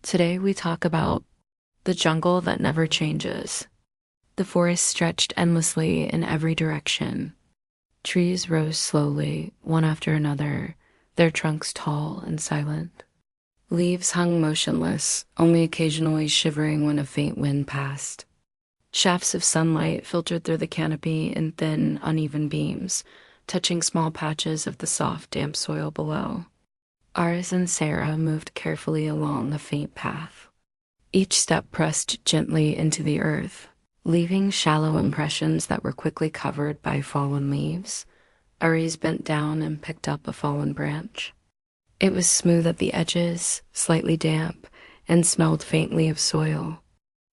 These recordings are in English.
Today we talk about the jungle that never changes. The forest stretched endlessly in every direction. Trees rose slowly, one after another, their trunks tall and silent. Leaves hung motionless, only occasionally shivering when a faint wind passed. Shafts of sunlight filtered through the canopy in thin, uneven beams, touching small patches of the soft, damp soil below. Aris and Sarah moved carefully along a faint path. Each step pressed gently into the earth, leaving shallow impressions that were quickly covered by fallen leaves. Aris bent down and picked up a fallen branch. It was smooth at the edges, slightly damp, and smelled faintly of soil.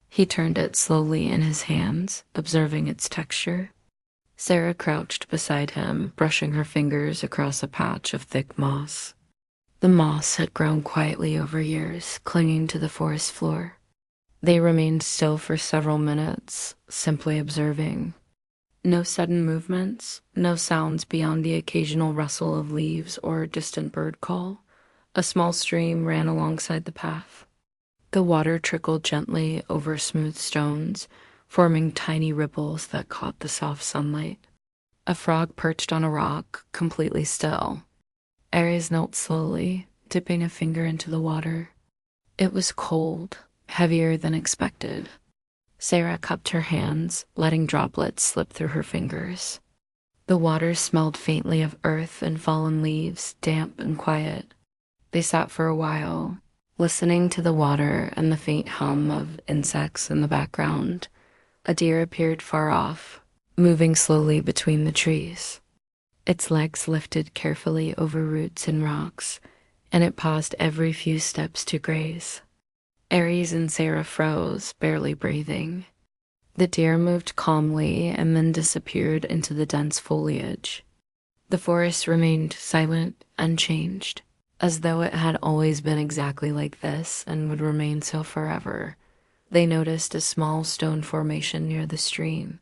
He turned it slowly in his hands, observing its texture. Sarah crouched beside him, brushing her fingers across a patch of thick moss. The moss had grown quietly over years, clinging to the forest floor. They remained still for several minutes, simply observing. No sudden movements, no sounds beyond the occasional rustle of leaves or distant bird call. A small stream ran alongside the path. The water trickled gently over smooth stones, forming tiny ripples that caught the soft sunlight. A frog perched on a rock, completely still. Ares knelt slowly, dipping a finger into the water. It was cold, heavier than expected. Sarah cupped her hands, letting droplets slip through her fingers. The water smelled faintly of earth and fallen leaves, damp and quiet. They sat for a while, listening to the water and the faint hum of insects in the background. A deer appeared far off, moving slowly between the trees. Its legs lifted carefully over roots and rocks, and it paused every few steps to graze. Ares and Sarah froze, barely breathing. The deer moved calmly and then disappeared into the dense foliage. The forest remained silent, unchanged, as though it had always been exactly like this and would remain so forever. They noticed a small stone formation near the stream.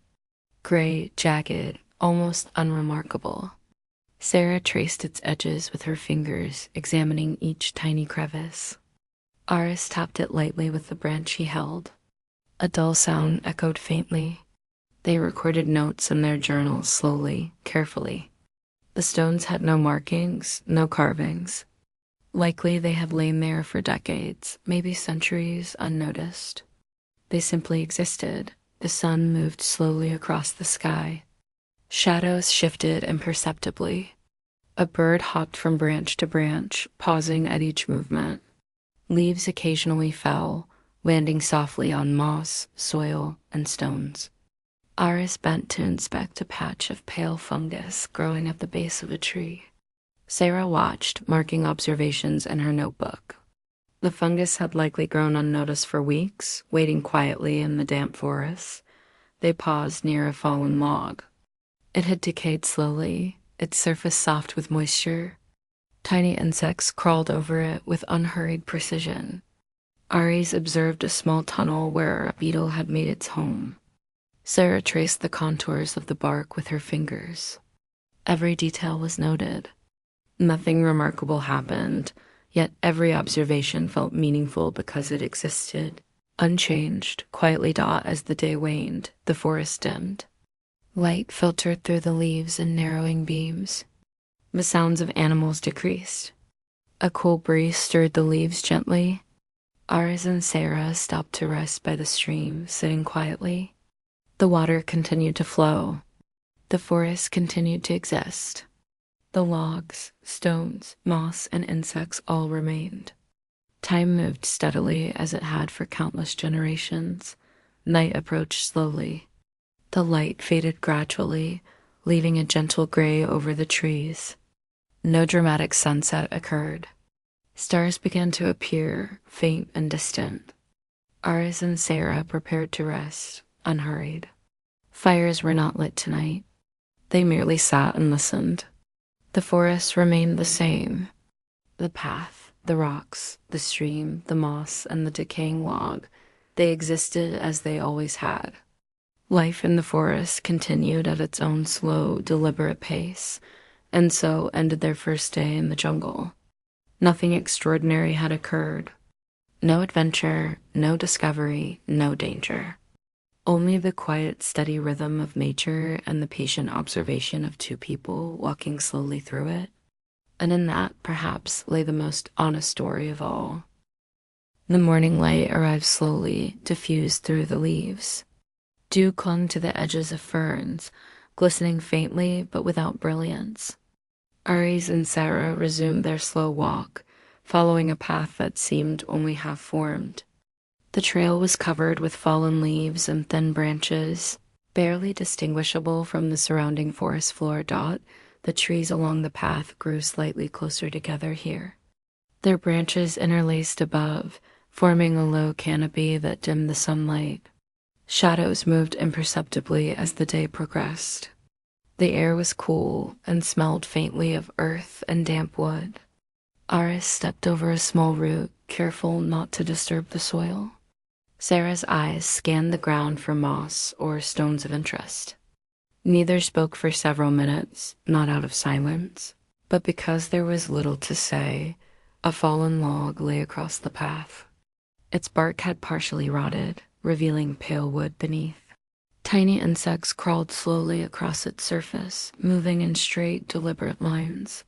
Gray, jagged, almost unremarkable. Sarah traced its edges with her fingers, examining each tiny crevice. Aris tapped it lightly with the branch he held. A dull sound echoed faintly. They recorded notes in their journals slowly, carefully. The stones had no markings, no carvings. Likely they had lain there for decades, maybe centuries, unnoticed. They simply existed. The sun moved slowly across the sky. Shadows shifted imperceptibly. A bird hopped from branch to branch, pausing at each movement. Leaves occasionally fell, landing softly on moss, soil, and stones. Aris bent to inspect a patch of pale fungus growing at the base of a tree. Sarah watched, marking observations in her notebook. The fungus had likely grown unnoticed for weeks, waiting quietly in the damp forest. They paused near a fallen log. It had decayed slowly, its surface soft with moisture. Tiny insects crawled over it with unhurried precision. Ares observed a small tunnel where a beetle had made its home. Sarah traced the contours of the bark with her fingers. Every detail was noted. Nothing remarkable happened, yet every observation felt meaningful because it existed. Unchanged, quietly taut as the day waned, the forest dimmed. Light filtered through the leaves in narrowing beams. The sounds of animals decreased. A cool breeze stirred the leaves gently. Aris and Sarah stopped to rest by the stream, sitting quietly. The water continued to flow. The forest continued to exist. The logs, stones, moss, and insects all remained. Time moved steadily as it had for countless generations. Night approached slowly. The light faded gradually, leaving a gentle gray over the trees. No dramatic sunset occurred. Stars began to appear, faint and distant. Aris and Sarah prepared to rest, unhurried. Fires were not lit tonight. They merely sat and listened. The forest remained the same. The path, the rocks, the stream, the moss, and the decaying log, they existed as they always had. Life in the forest continued at its own slow, deliberate pace, and so ended their first day in the jungle. Nothing extraordinary had occurred. No adventure, no discovery, no danger. Only the quiet, steady rhythm of nature and the patient observation of two people walking slowly through it. And in that, perhaps, lay the most honest story of all. The morning light arrived slowly, diffused through the leaves. Dew clung to the edges of ferns, glistening faintly but without brilliance. Aries and Sarah resumed their slow walk, following a path that seemed only half formed. The trail was covered with fallen leaves and thin branches, barely distinguishable from the surrounding forest floor. The trees along the path grew slightly closer together here. Their branches interlaced above, forming a low canopy that dimmed the sunlight. Shadows moved imperceptibly as the day progressed. The air was cool and smelled faintly of earth and damp wood. Aris stepped over a small root, careful not to disturb the soil. Sarah's eyes scanned the ground for moss or stones of interest. Neither spoke for several minutes, not out of silence, but because there was little to say. A fallen log lay across the path. Its bark had partially rotted, revealing pale wood beneath. Tiny insects crawled slowly across its surface, moving in straight, deliberate lines.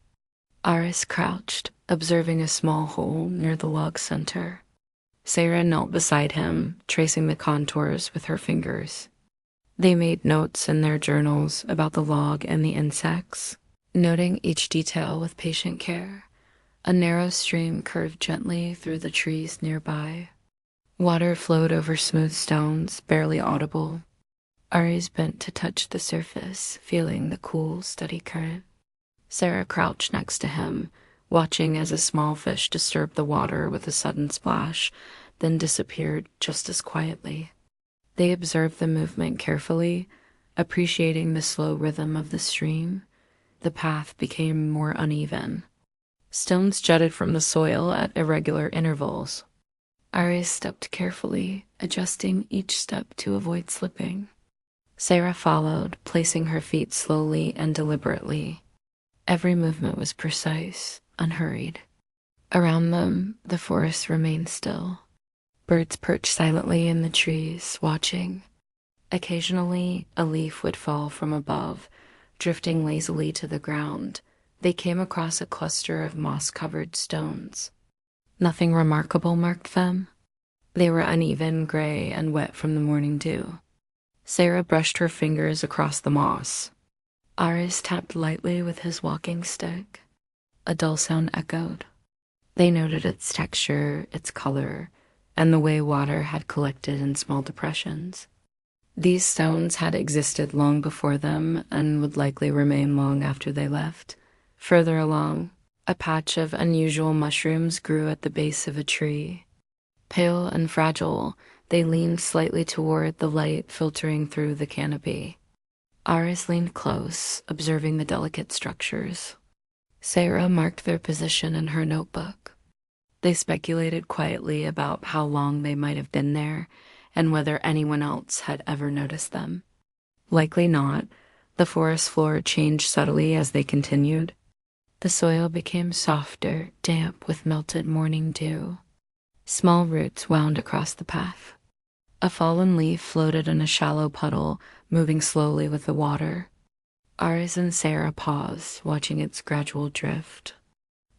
Aris crouched, observing a small hole near the log's center. Sarah knelt beside him, tracing the contours with her fingers. They made notes in their journals about the log and the insects, noting each detail with patient care. A narrow stream curved gently through the trees nearby. Water flowed over smooth stones, barely audible. Aries bent to touch the surface, feeling the cool, steady current. Sarah crouched next to him, watching as a small fish disturbed the water with a sudden splash, then disappeared just as quietly. They observed the movement carefully, appreciating the slow rhythm of the stream. The path became more uneven. Stones jutted from the soil at irregular intervals. Aries stepped carefully, adjusting each step to avoid slipping. Sarah followed, placing her feet slowly and deliberately. Every movement was precise, unhurried. Around them, the forest remained still. Birds perched silently in the trees, watching. Occasionally, a leaf would fall from above, drifting lazily to the ground. They came across a cluster of moss-covered stones. Nothing remarkable marked them. They were uneven, gray, and wet from the morning dew. Sarah brushed her fingers across the moss. Aris tapped lightly with his walking stick. A dull sound echoed. They noted its texture, its color, and the way water had collected in small depressions. These stones had existed long before them and would likely remain long after they left. Further along, a patch of unusual mushrooms grew at the base of a tree. Pale and fragile, they leaned slightly toward the light filtering through the canopy. Aris leaned close, observing the delicate structures. Sarah marked their position in her notebook. They speculated quietly about how long they might have been there and whether anyone else had ever noticed them. Likely not. The forest floor changed subtly as they continued. The soil became softer, damp with melted morning dew. Small roots wound across the path. A fallen leaf floated in a shallow puddle, moving slowly with the water. Aris and Sarah paused, watching its gradual drift.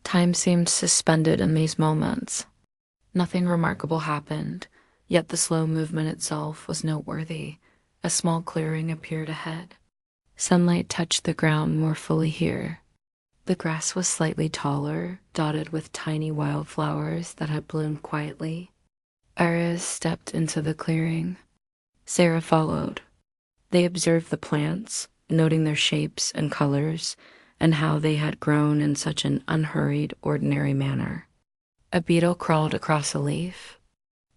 Time seemed suspended in these moments. Nothing remarkable happened, yet the slow movement itself was noteworthy. A small clearing appeared ahead. Sunlight touched the ground more fully here. The grass was slightly taller, dotted with tiny wildflowers that had bloomed quietly. Aris stepped into the clearing. Sarah followed. They observed the plants, noting their shapes and colors, and how they had grown in such an unhurried, ordinary manner. A beetle crawled across a leaf.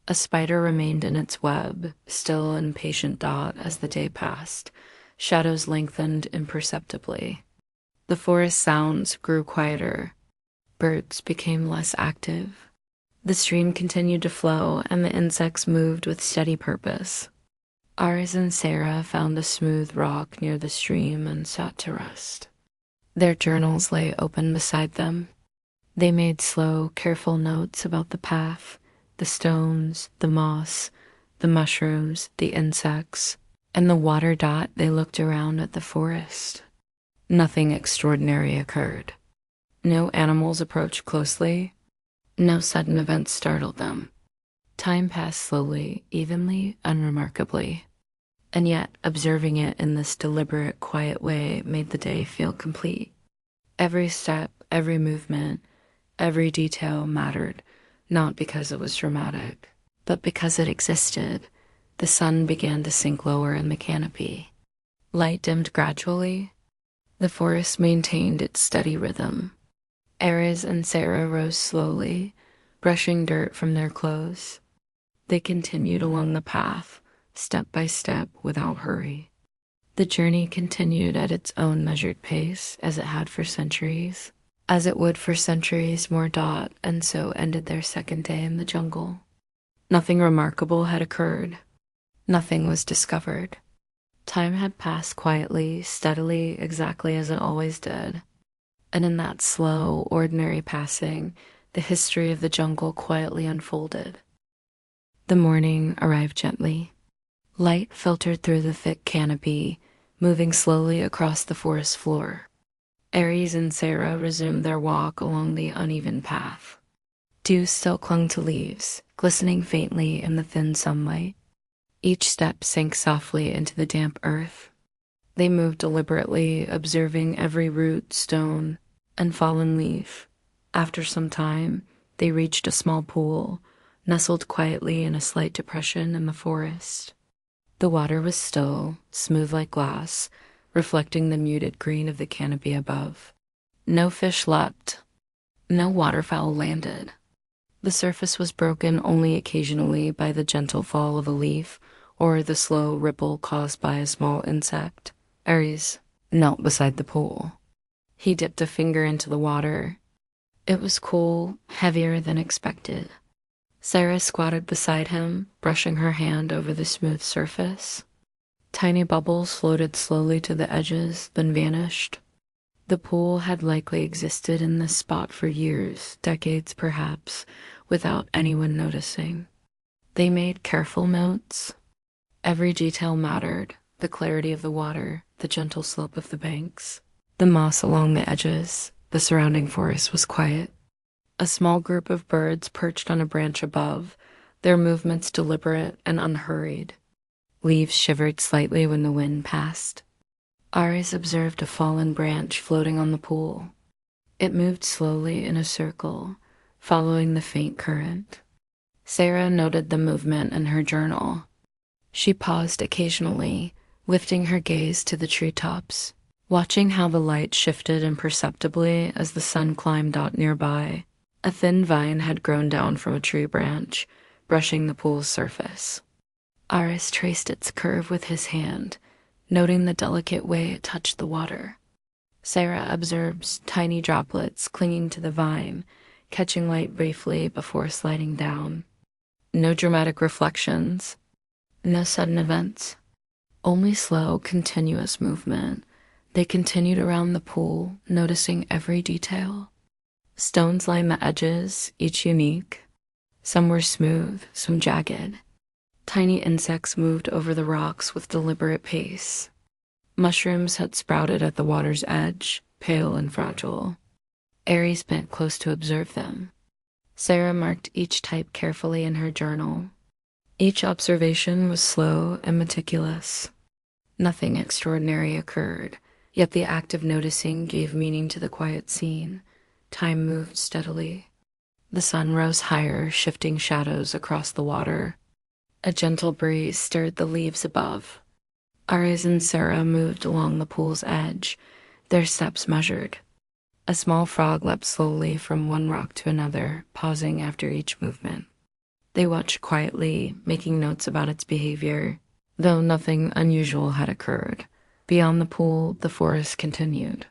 A spider remained in its web, still and patient. As the day passed, shadows lengthened imperceptibly. The forest sounds grew quieter. Birds became less active. The stream continued to flow, and the insects moved with steady purpose. Aris and Sarah found a smooth rock near the stream and sat to rest. Their journals lay open beside them. They made slow, careful notes about the path, The stones, the moss, the mushrooms, the insects, and the water dot. They looked around at the forest. Nothing extraordinary occurred. No animals approached closely. No sudden events startled them. Time passed slowly, evenly, unremarkably. And yet, observing it in this deliberate, quiet way made the day feel complete. Every step, every movement, every detail mattered, not because it was dramatic, but because it existed. The sun began to sink lower in the canopy. Light dimmed gradually. The forest maintained its steady rhythm. Ares and Sarah rose slowly, brushing dirt from their clothes. They continued along the path, step by step, without hurry. The journey continued at its own measured pace, as it had for centuries. As it would for centuries more Dot, and so ended their second day in the jungle. Nothing remarkable had occurred. Nothing was discovered. Time had passed quietly, steadily, exactly as it always did. And in that slow, ordinary passing, the history of the jungle quietly unfolded. The morning arrived gently. Light filtered through the thick canopy, moving slowly across the forest floor. Ares and Sarah resumed their walk along the uneven path. Dew still clung to leaves, glistening faintly in the thin sunlight. Each step sank softly into the damp earth. They moved deliberately, observing every root, stone, and fallen leaf. After some time, they reached a small pool, nestled quietly in a slight depression in the forest. The water was still, smooth like glass, reflecting the muted green of the canopy above. No fish leapt. No waterfowl landed. The surface was broken only occasionally by the gentle fall of a leaf or the slow ripple caused by a small insect. Ares knelt beside the pool. He dipped a finger into the water. It was cool, heavier than expected. Sarah squatted beside him, brushing her hand over the smooth surface. Tiny bubbles floated slowly to the edges, then vanished. The pool had likely existed in this spot for years, decades perhaps, without anyone noticing. They made careful notes. Every detail mattered: the clarity of the water, the gentle slope of the banks, the moss along the edges. The surrounding forest was quiet. A small group of birds perched on a branch above, their movements deliberate and unhurried. Leaves shivered slightly when the wind passed. Ares observed a fallen branch floating on the pool. It moved slowly in a circle, following the faint current. Sarah noted the movement in her journal. She paused occasionally, lifting her gaze to the treetops, watching how the light shifted imperceptibly as the sun climbed out nearby. A thin vine had grown down from a tree branch, brushing the pool's surface. Ares traced its curve with his hand, noting the delicate way it touched the water. Sarah observed tiny droplets clinging to the vine, catching light briefly before sliding down. No dramatic reflections, no sudden events, only slow, continuous movement. They continued around the pool, noticing every detail. Stones lined the edges, each unique. Some were smooth, some jagged. Tiny insects moved over the rocks with deliberate pace. Mushrooms had sprouted at the water's edge, pale and fragile. Ares bent close to observe them. Sarah marked each type carefully in her journal. Each observation was slow and meticulous. Nothing extraordinary occurred, yet the act of noticing gave meaning to the quiet scene. Time moved steadily. The sun rose higher, shifting shadows across the water. A gentle breeze stirred the leaves above. Ares and Sarah moved along the pool's edge, their steps measured. A small frog leapt slowly from one rock to another, pausing after each movement. They watched quietly, making notes about its behavior, though nothing unusual had occurred. Beyond the pool, the forest continued.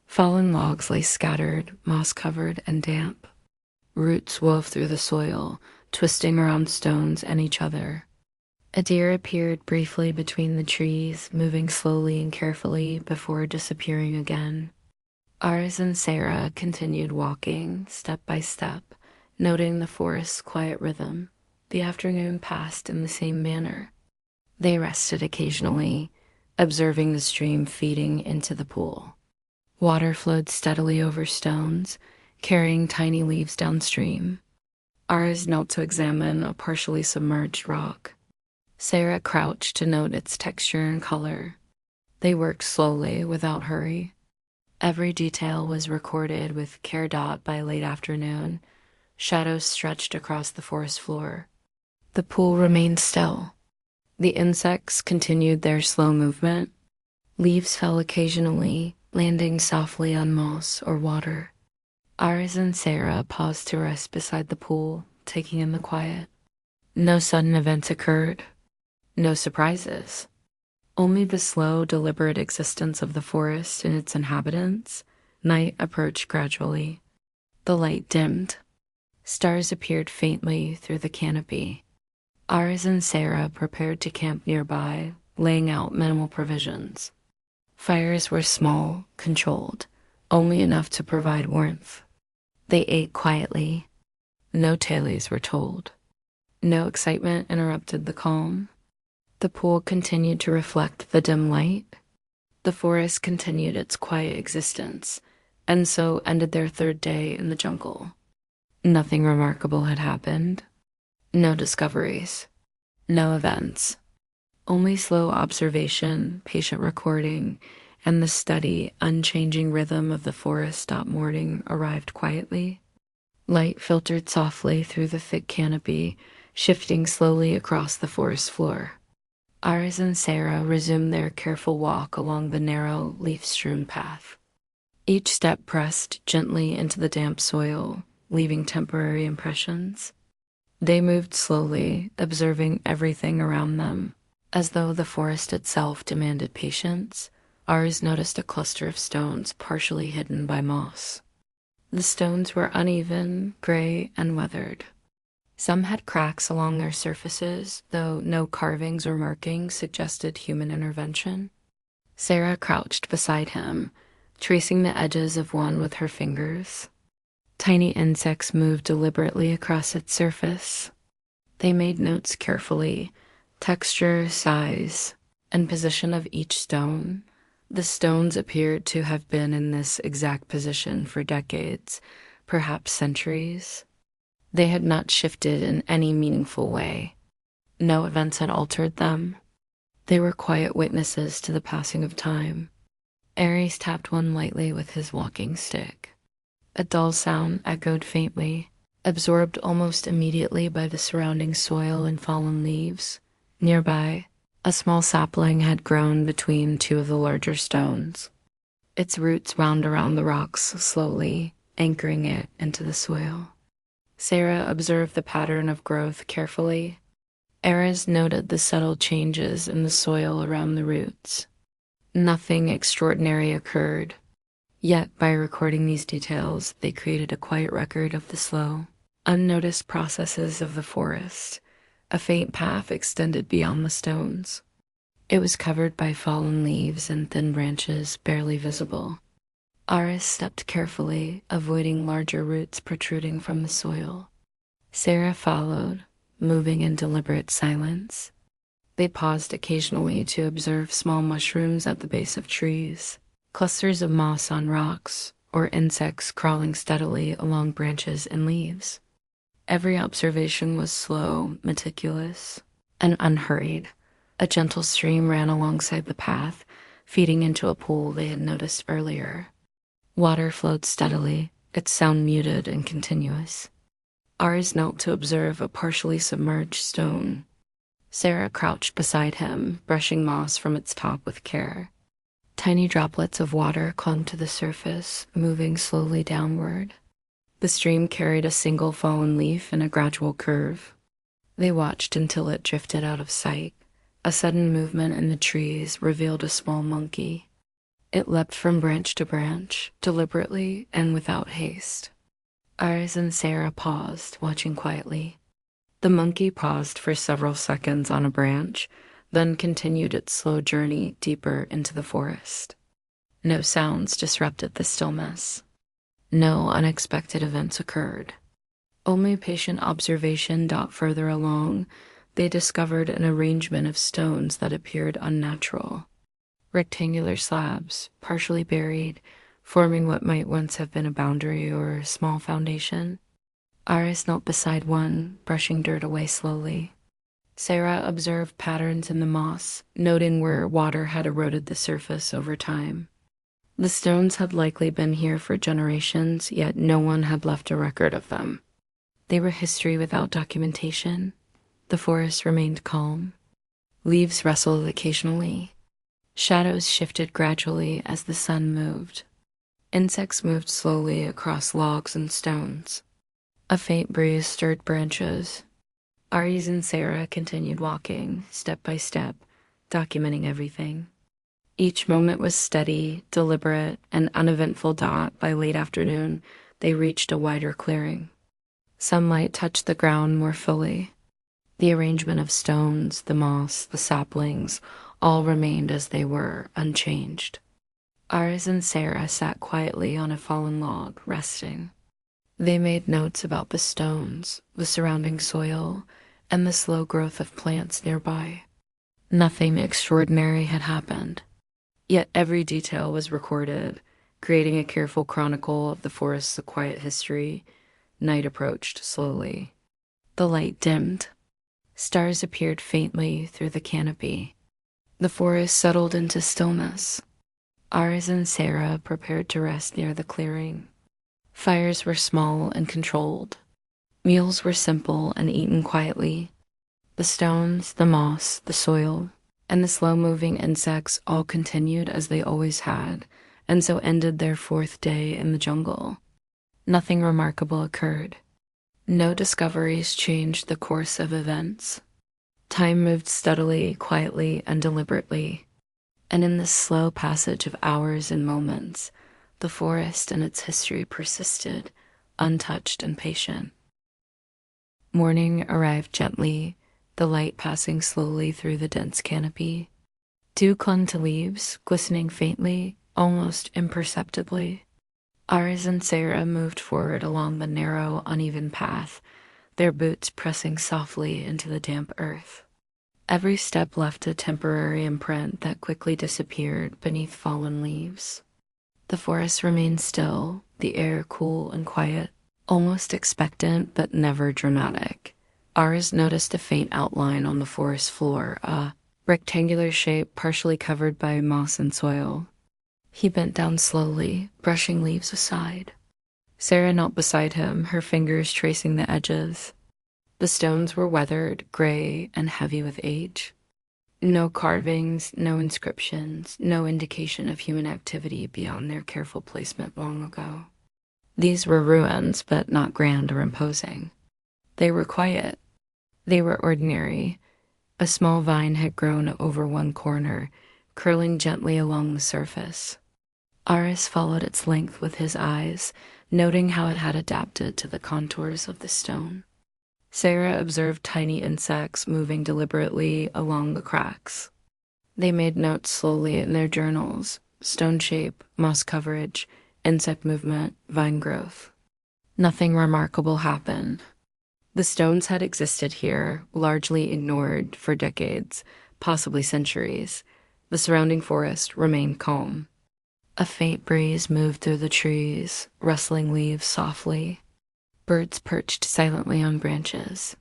Fallen logs lay scattered, moss-covered and damp. Roots wove through the soil, twisting around stones and each other. A deer appeared briefly between the trees, moving slowly and carefully before disappearing again. Ares and Sarah continued walking, step by step, Noting the forest's quiet rhythm, the afternoon passed in the same manner. They rested occasionally, observing the stream feeding into the pool. Water flowed steadily over stones, carrying tiny leaves downstream. Aris knelt to examine a partially submerged rock. Sarah crouched to note its texture and color. They worked slowly, without hurry. Every detail was recorded with care. By late afternoon, shadows stretched across the forest floor. The pool remained still. The insects continued their slow movement. Leaves fell occasionally, landing softly on moss or water. Aris and Sarah paused to rest beside the pool, taking in the quiet. No sudden events occurred. No surprises. Only the slow, deliberate existence of the forest and its inhabitants. Night approached gradually. The light dimmed. Stars appeared faintly through the canopy. Aris and Sarah prepared to camp nearby, laying out minimal provisions. Fires were small, controlled, only enough to provide warmth. They ate quietly. No tales were told. No excitement interrupted the calm. The pool continued to reflect the dim light. The forest continued its quiet existence, and so ended their third day in the jungle. Nothing remarkable had happened. No discoveries. No events. Only slow observation, patient recording, and the steady, unchanging rhythm of the forest stop morning arrived quietly. Light filtered softly through the thick canopy, shifting slowly across the forest floor. Aris and Sarah resumed their careful walk along the narrow, leaf-strewn path. Each step pressed gently into the damp soil, leaving temporary impressions. They moved slowly, observing everything around them. As though the forest itself demanded patience, Aris noticed a cluster of stones partially hidden by moss. The stones were uneven, gray, and weathered. Some had cracks along their surfaces, though no carvings or markings suggested human intervention. Sarah crouched beside him, tracing the edges of one with her fingers. Tiny insects moved deliberately across its surface. They made notes carefully, texture, size, and position of each stone. The stones appeared to have been in this exact position for decades, perhaps centuries. They had not shifted in any meaningful way. No events had altered them. They were quiet witnesses to the passing of time. Ares tapped one lightly with his walking stick. A dull sound echoed faintly, absorbed almost immediately by the surrounding soil and fallen leaves. Nearby, a small sapling had grown between two of the larger stones. Its roots wound around the rocks slowly, anchoring it into the soil. Sarah observed the pattern of growth carefully. Ares noted the subtle changes in the soil around the roots. Nothing extraordinary occurred, yet by recording these details, they created a quiet record of the slow, unnoticed processes of the forest. A faint path extended beyond the stones. It was covered by fallen leaves and thin branches barely visible. Aris stepped carefully, avoiding larger roots protruding from the soil. Sarah followed, moving in deliberate silence. They paused occasionally to observe small mushrooms at the base of trees, clusters of moss on rocks, or insects crawling steadily along branches and leaves. Every observation was slow, meticulous, and unhurried. A gentle stream ran alongside the path, feeding into a pool they had noticed earlier. Water flowed steadily, its sound muted and continuous. Aris knelt to observe a partially submerged stone. Sarah crouched beside him, brushing moss from its top with care. Tiny droplets of water clung to the surface, moving slowly downward. The stream carried a single fallen leaf in a gradual curve. They watched until it drifted out of sight. A sudden movement in the trees revealed a small monkey. It leapt from branch to branch, deliberately and without haste. Aris and Sarah paused, watching quietly. The monkey paused for several seconds on a branch, then continued its slow journey deeper into the forest. No sounds disrupted the stillness. No unexpected events occurred. Only patient observation. Further along, they discovered an arrangement of stones that appeared unnatural. Rectangular slabs, partially buried, forming what might once have been a boundary or a small foundation. Iris knelt beside one, brushing dirt away slowly. Sarah observed patterns in the moss, noting where water had eroded the surface over time. The stones had likely been here for generations, yet no one had left a record of them. They were history without documentation. The forest remained calm. Leaves rustled occasionally. Shadows shifted gradually as the sun moved. Insects moved slowly across logs and stones. A faint breeze stirred branches. Aries and Sarah continued walking, step by step, documenting everything. Each moment was steady, deliberate, and uneventful. By late afternoon, they reached a wider clearing. Sunlight touched the ground more fully. The arrangement of stones, the moss, the saplings, all remained as they were, unchanged. Aris and Sarah sat quietly on a fallen log, resting. They made notes about the stones, the surrounding soil, and the slow growth of plants nearby. Nothing extraordinary had happened, yet every detail was recorded, creating a careful chronicle of the forest's quiet history. Night approached slowly. The light dimmed. Stars appeared faintly through the canopy. The forest settled into stillness. Aris and Sarah prepared to rest near the clearing. Fires were small and controlled. Meals were simple and eaten quietly. The stones, the moss, the soil, and the slow-moving insects all continued as they always had, and so ended their fourth day in the jungle. Nothing remarkable occurred. No discoveries changed the course of events. Time moved steadily, quietly, and deliberately. And in this slow passage of hours and moments, the forest and its history persisted, untouched and patient. Morning arrived gently, the light passing slowly through the dense canopy. Dew clung to leaves, glistening faintly, almost imperceptibly. Aris and Sarah moved forward along the narrow, uneven path, their boots pressing softly into the damp earth. Every step left a temporary imprint that quickly disappeared beneath fallen leaves. The forest remained still, the air cool and quiet, almost expectant but never dramatic. Aris noticed a faint outline on the forest floor, a rectangular shape partially covered by moss and soil. He bent down slowly, brushing leaves aside. Sarah knelt beside him, her fingers tracing the edges. The stones were weathered, gray, and heavy with age. No carvings, no inscriptions, no indication of human activity beyond their careful placement long ago. These were ruins, but not grand or imposing. They were quiet. They were ordinary. A small vine had grown over one corner, curling gently along the surface. Aris followed its length with his eyes, noting how it had adapted to the contours of the stone. Sarah observed tiny insects moving deliberately along the cracks. They made notes slowly in their journals: stone shape, moss coverage, insect movement, vine growth. Nothing remarkable happened. The stones had existed here, largely ignored for decades, possibly centuries. The surrounding forest remained calm. A faint breeze moved through the trees, rustling leaves softly. Birds perched silently on branches.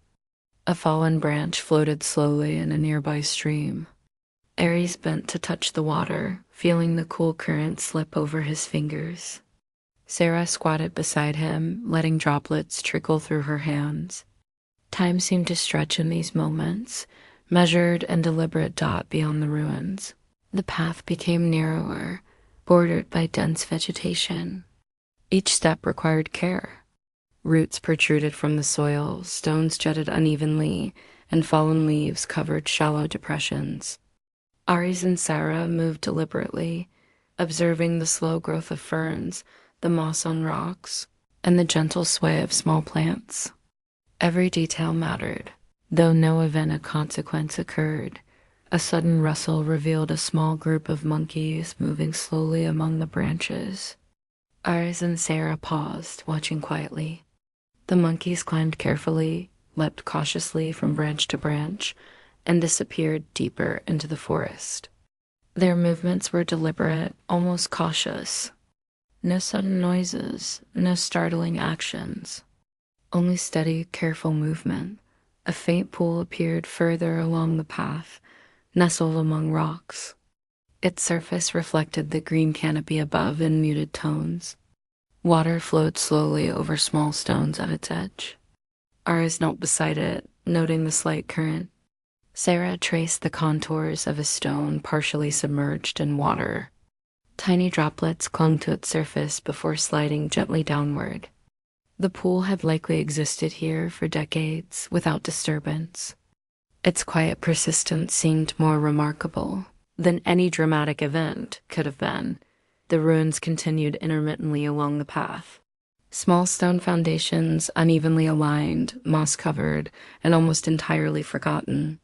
A fallen branch floated slowly in a nearby stream. Aries bent to touch the water, feeling the cool current slip over his fingers. Sarah squatted beside him, letting droplets trickle through her hands. Time seemed to stretch in these moments, measured and deliberate. Beyond the ruins, the path became narrower, bordered by dense vegetation. Each step required care. Roots protruded from the soil, stones jutted unevenly, and fallen leaves covered shallow depressions. Aris and Sarah moved deliberately, observing the slow growth of ferns, the moss on rocks, and the gentle sway of small plants. Every detail mattered. Though no event of consequence occurred, a sudden rustle revealed a small group of monkeys moving slowly among the branches. Aris and Sarah paused, watching quietly. The monkeys climbed carefully, leapt cautiously from branch to branch, and disappeared deeper into the forest. Their movements were deliberate, almost cautious. No sudden noises, no startling actions. Only steady, careful movement. A faint pool appeared further along the path, nestled among rocks. Its surface reflected the green canopy above in muted tones. Water flowed slowly over small stones at its edge. Aris knelt beside it, noting the slight current. Sarah traced the contours of a stone partially submerged in water. Tiny droplets clung to its surface before sliding gently downward. The pool had likely existed here for decades without disturbance. Its quiet persistence seemed more remarkable than any dramatic event could have been. The ruins continued intermittently along the path. Small stone foundations, unevenly aligned, moss-covered, and almost entirely forgotten.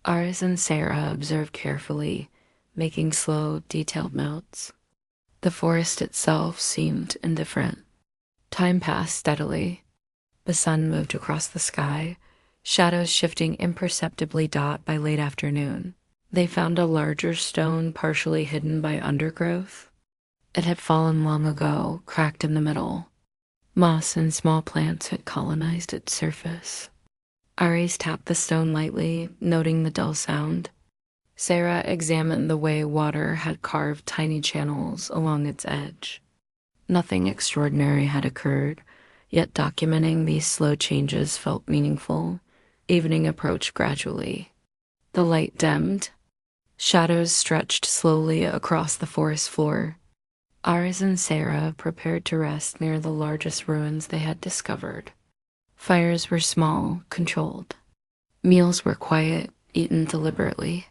Aris and Sarah observed carefully, making slow, detailed notes. The forest itself seemed indifferent. Time passed steadily. The sun moved across the sky, shadows shifting imperceptibly dot by late afternoon. They found a larger stone partially hidden by undergrowth. It had fallen long ago, cracked in the middle. Moss and small plants had colonized its surface. Aris tapped the stone lightly, noting the dull sound. Sarah examined the way water had carved tiny channels along its edge. Nothing extraordinary had occurred, yet documenting these slow changes felt meaningful. Evening approached gradually. The light dimmed. Shadows stretched slowly across the forest floor. Aris and Sarah prepared to rest near the largest ruins they had discovered. Fires were small, controlled. Meals were quiet, eaten deliberately.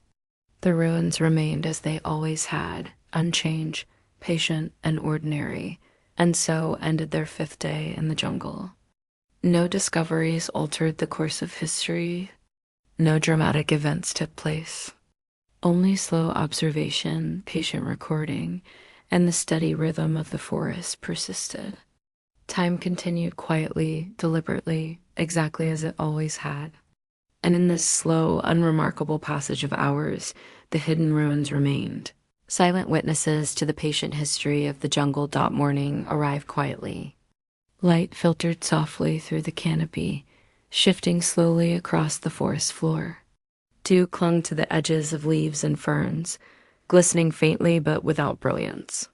The ruins remained as they always had, unchanged, patient, and ordinary, and so ended their 5th day in the jungle. No discoveries altered the course of history. No dramatic events took place. Only slow observation, patient recording, and the steady rhythm of the forest persisted. Time continued quietly, deliberately, exactly as it always had. And in this slow, unremarkable passage of hours, the hidden ruins remained. Silent witnesses to the patient history of the jungle. Morning arrived quietly. Light filtered softly through the canopy, shifting slowly across the forest floor. Dew clung to the edges of leaves and ferns, glistening faintly but without brilliance.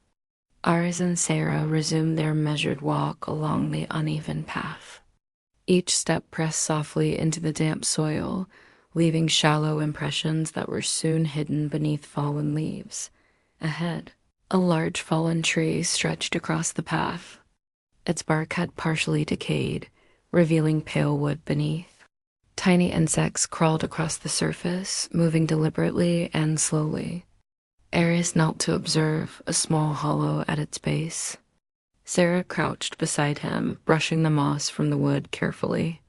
Aris and Sarah resumed their measured walk along the uneven path. Each step pressed softly into the damp soil, leaving shallow impressions that were soon hidden beneath fallen leaves. Ahead, a large fallen tree stretched across the path. Its bark had partially decayed, revealing pale wood beneath. Tiny insects crawled across the surface, moving deliberately and slowly. Aris knelt to observe a small hollow at its base. Sarah crouched beside him, brushing the moss from the wood carefully.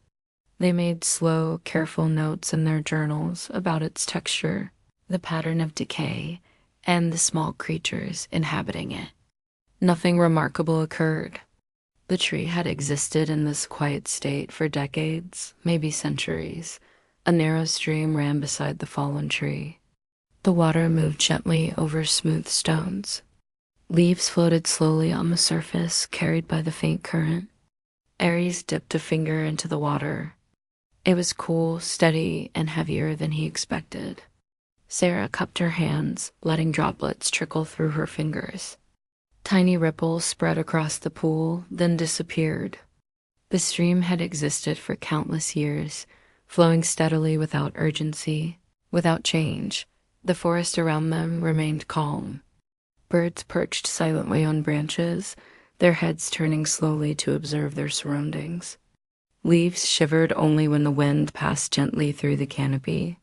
They made slow, careful notes in their journals about its texture, the pattern of decay, and the small creatures inhabiting it. Nothing remarkable occurred. The tree had existed in this quiet state for decades, maybe centuries. A narrow stream ran beside the fallen tree. The water moved gently over smooth stones. Leaves floated slowly on the surface, carried by the faint current. Ares dipped a finger into the water. It was cool, steady, and heavier than he expected. Sarah cupped her hands, letting droplets trickle through her fingers. Tiny ripples spread across the pool, then disappeared. The stream had existed for countless years, flowing steadily without urgency, without change. The forest around them remained calm. Birds perched silently on branches, their heads turning slowly to observe their surroundings. Leaves shivered only when the wind passed gently through the canopy.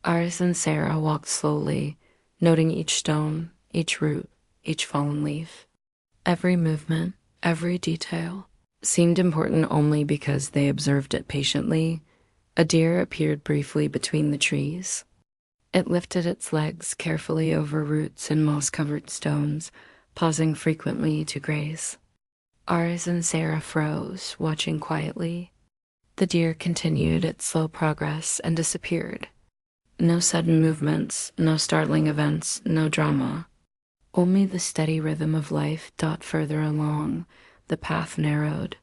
Aris and Sarah walked slowly, noting each stone, each root, each fallen leaf. Every movement, every detail, seemed important only because they observed it patiently. A deer appeared briefly between the trees. It lifted its legs carefully over roots and moss-covered stones, pausing frequently to graze. Aris and Sarah froze, watching quietly. The deer continued its slow progress and disappeared. No sudden movements, no startling events, no drama. Only the steady rhythm of life dot further along. The path narrowed.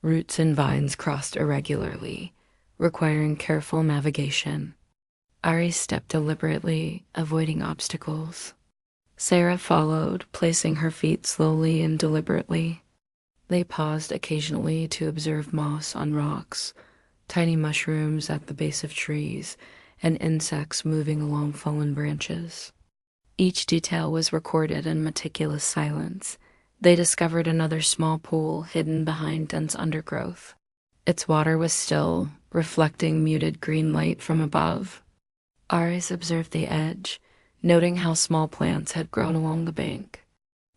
Roots and vines crossed irregularly, requiring careful navigation. Ari stepped deliberately, avoiding obstacles. Sarah followed, placing her feet slowly and deliberately. They paused occasionally to observe moss on rocks, tiny mushrooms at the base of trees, and insects moving along fallen branches. Each detail was recorded in meticulous silence. They discovered another small pool hidden behind dense undergrowth. Its water was still, reflecting muted green light from above. Aris observed the edge, noting how small plants had grown along the bank.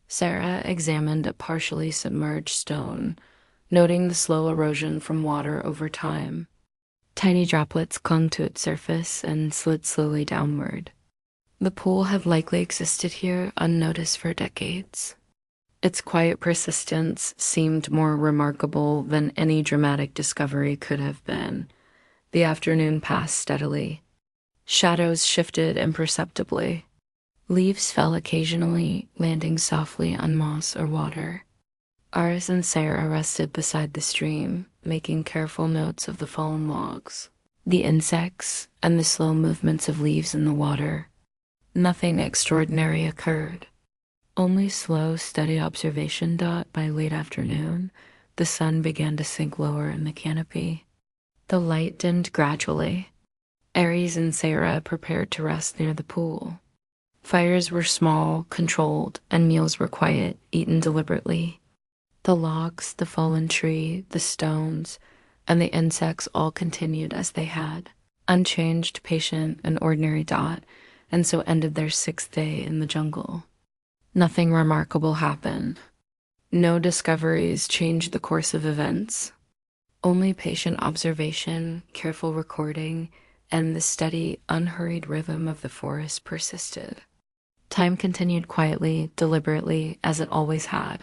Sarah examined a partially submerged stone, noting the slow erosion from water over time. Tiny droplets clung to its surface and slid slowly downward. The pool had likely existed here unnoticed for decades. Its quiet persistence seemed more remarkable than any dramatic discovery could have been. The afternoon passed steadily. Shadows shifted imperceptibly. Leaves fell occasionally, landing softly on moss or water. Aris and Sarah rested beside the stream, making careful notes of the fallen logs, the insects, and the slow movements of leaves in the water. Nothing extraordinary occurred. Only slow, steady observation. By late afternoon, the sun began to sink lower in the canopy. The light dimmed gradually. Aries and Sarah prepared to rest near the pool. Fires were small, controlled, and meals were quiet, eaten deliberately. The logs, the fallen tree, the stones, and the insects all continued as they had, unchanged, patient, and ordinary. And so ended their 6th day in the jungle. Nothing remarkable happened. No discoveries changed the course of events. Only patient observation, careful recording, and the steady, unhurried rhythm of the forest persisted. Time continued quietly, deliberately, as it always had.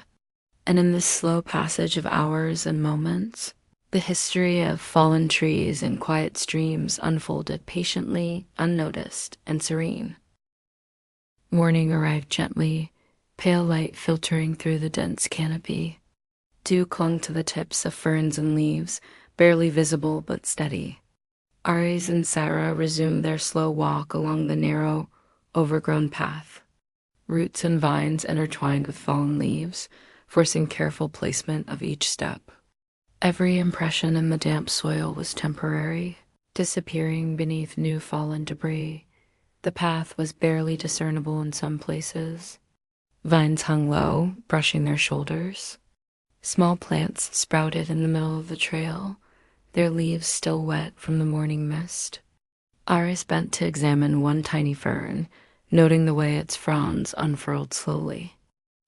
And in this slow passage of hours and moments, the history of fallen trees and quiet streams unfolded patiently, unnoticed, and serene. Morning arrived gently, pale light filtering through the dense canopy. Dew clung to the tips of ferns and leaves, barely visible but steady. Aries and Sarah resumed their slow walk along the narrow, overgrown path. Roots and vines intertwined with fallen leaves, forcing careful placement of each step. Every impression in the damp soil was temporary, disappearing beneath new fallen debris. The path was barely discernible in some places. Vines hung low, brushing their shoulders. Small plants sprouted in the middle of the trail, their leaves still wet from the morning mist. Aris bent to examine one tiny fern, noting the way its fronds unfurled slowly.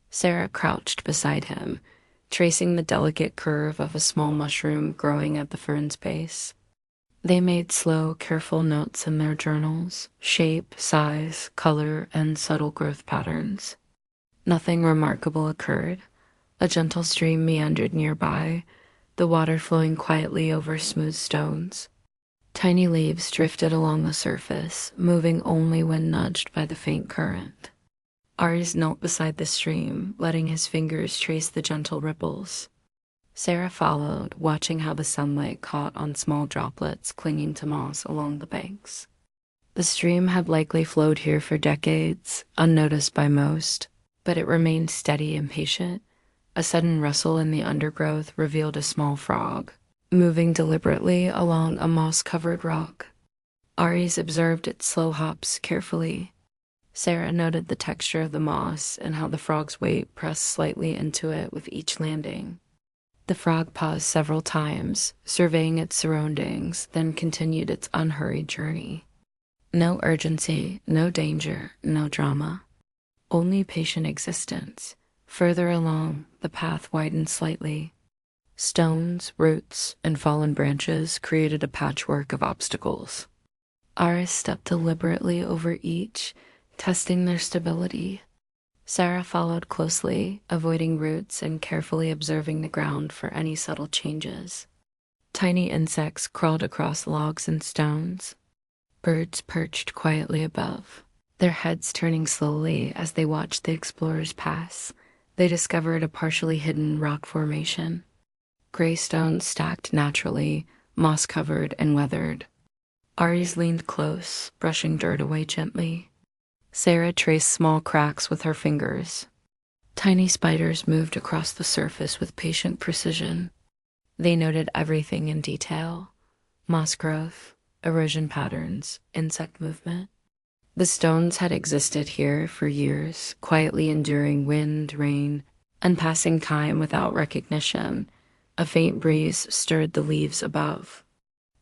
Sarah crouched beside him, tracing the delicate curve of a small mushroom growing at the fern's base. They made slow, careful notes in their journals, shape, size, color, and subtle growth patterns. Nothing remarkable occurred. A gentle stream meandered nearby, the water flowing quietly over smooth stones. Tiny leaves drifted along the surface, moving only when nudged by the faint current. Aries knelt beside the stream, letting his fingers trace the gentle ripples. Sarah followed, watching how the sunlight caught on small droplets clinging to moss along the banks. The stream had likely flowed here for decades, unnoticed by most, but it remained steady and patient. A sudden rustle in the undergrowth revealed a small frog, moving deliberately along a moss-covered rock. Aries observed its slow hops carefully. Sarah noted the texture of the moss and how the frog's weight pressed slightly into it with each landing. The frog paused several times, surveying its surroundings, then continued its unhurried journey. No urgency, no danger, no drama. Only patient existence. Further along, the path widened slightly. Stones, roots, and fallen branches created a patchwork of obstacles. Aris stepped deliberately over each, testing their stability. Sarah followed closely, avoiding roots and carefully observing the ground for any subtle changes. Tiny insects crawled across logs and stones. Birds perched quietly above, their heads turning slowly as they watched the explorers pass. They discovered a partially hidden rock formation. Gray stones stacked naturally, moss-covered and weathered. Aries leaned close, brushing dirt away gently. Sarah traced small cracks with her fingers. Tiny spiders moved across the surface with patient precision. They noted everything in detail: moss growth, erosion patterns, insect movement. The stones had existed here for years, quietly enduring wind, rain, and passing time without recognition. A faint breeze stirred the leaves above.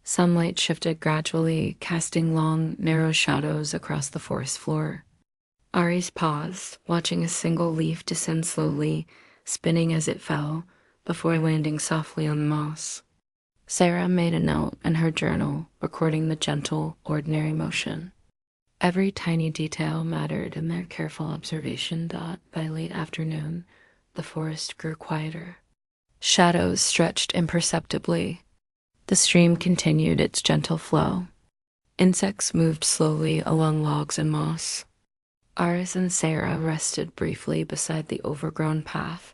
Sunlight shifted gradually, casting long, narrow shadows across the forest floor. Aries paused, watching a single leaf descend slowly, spinning as it fell, before landing softly on the moss. Sarah made a note in her journal, recording the gentle, ordinary motion. Every tiny detail mattered in their careful observation. By late afternoon, the forest grew quieter. Shadows stretched imperceptibly. The stream continued its gentle flow. Insects moved slowly along logs and moss. Aris and Sarah rested briefly beside the overgrown path,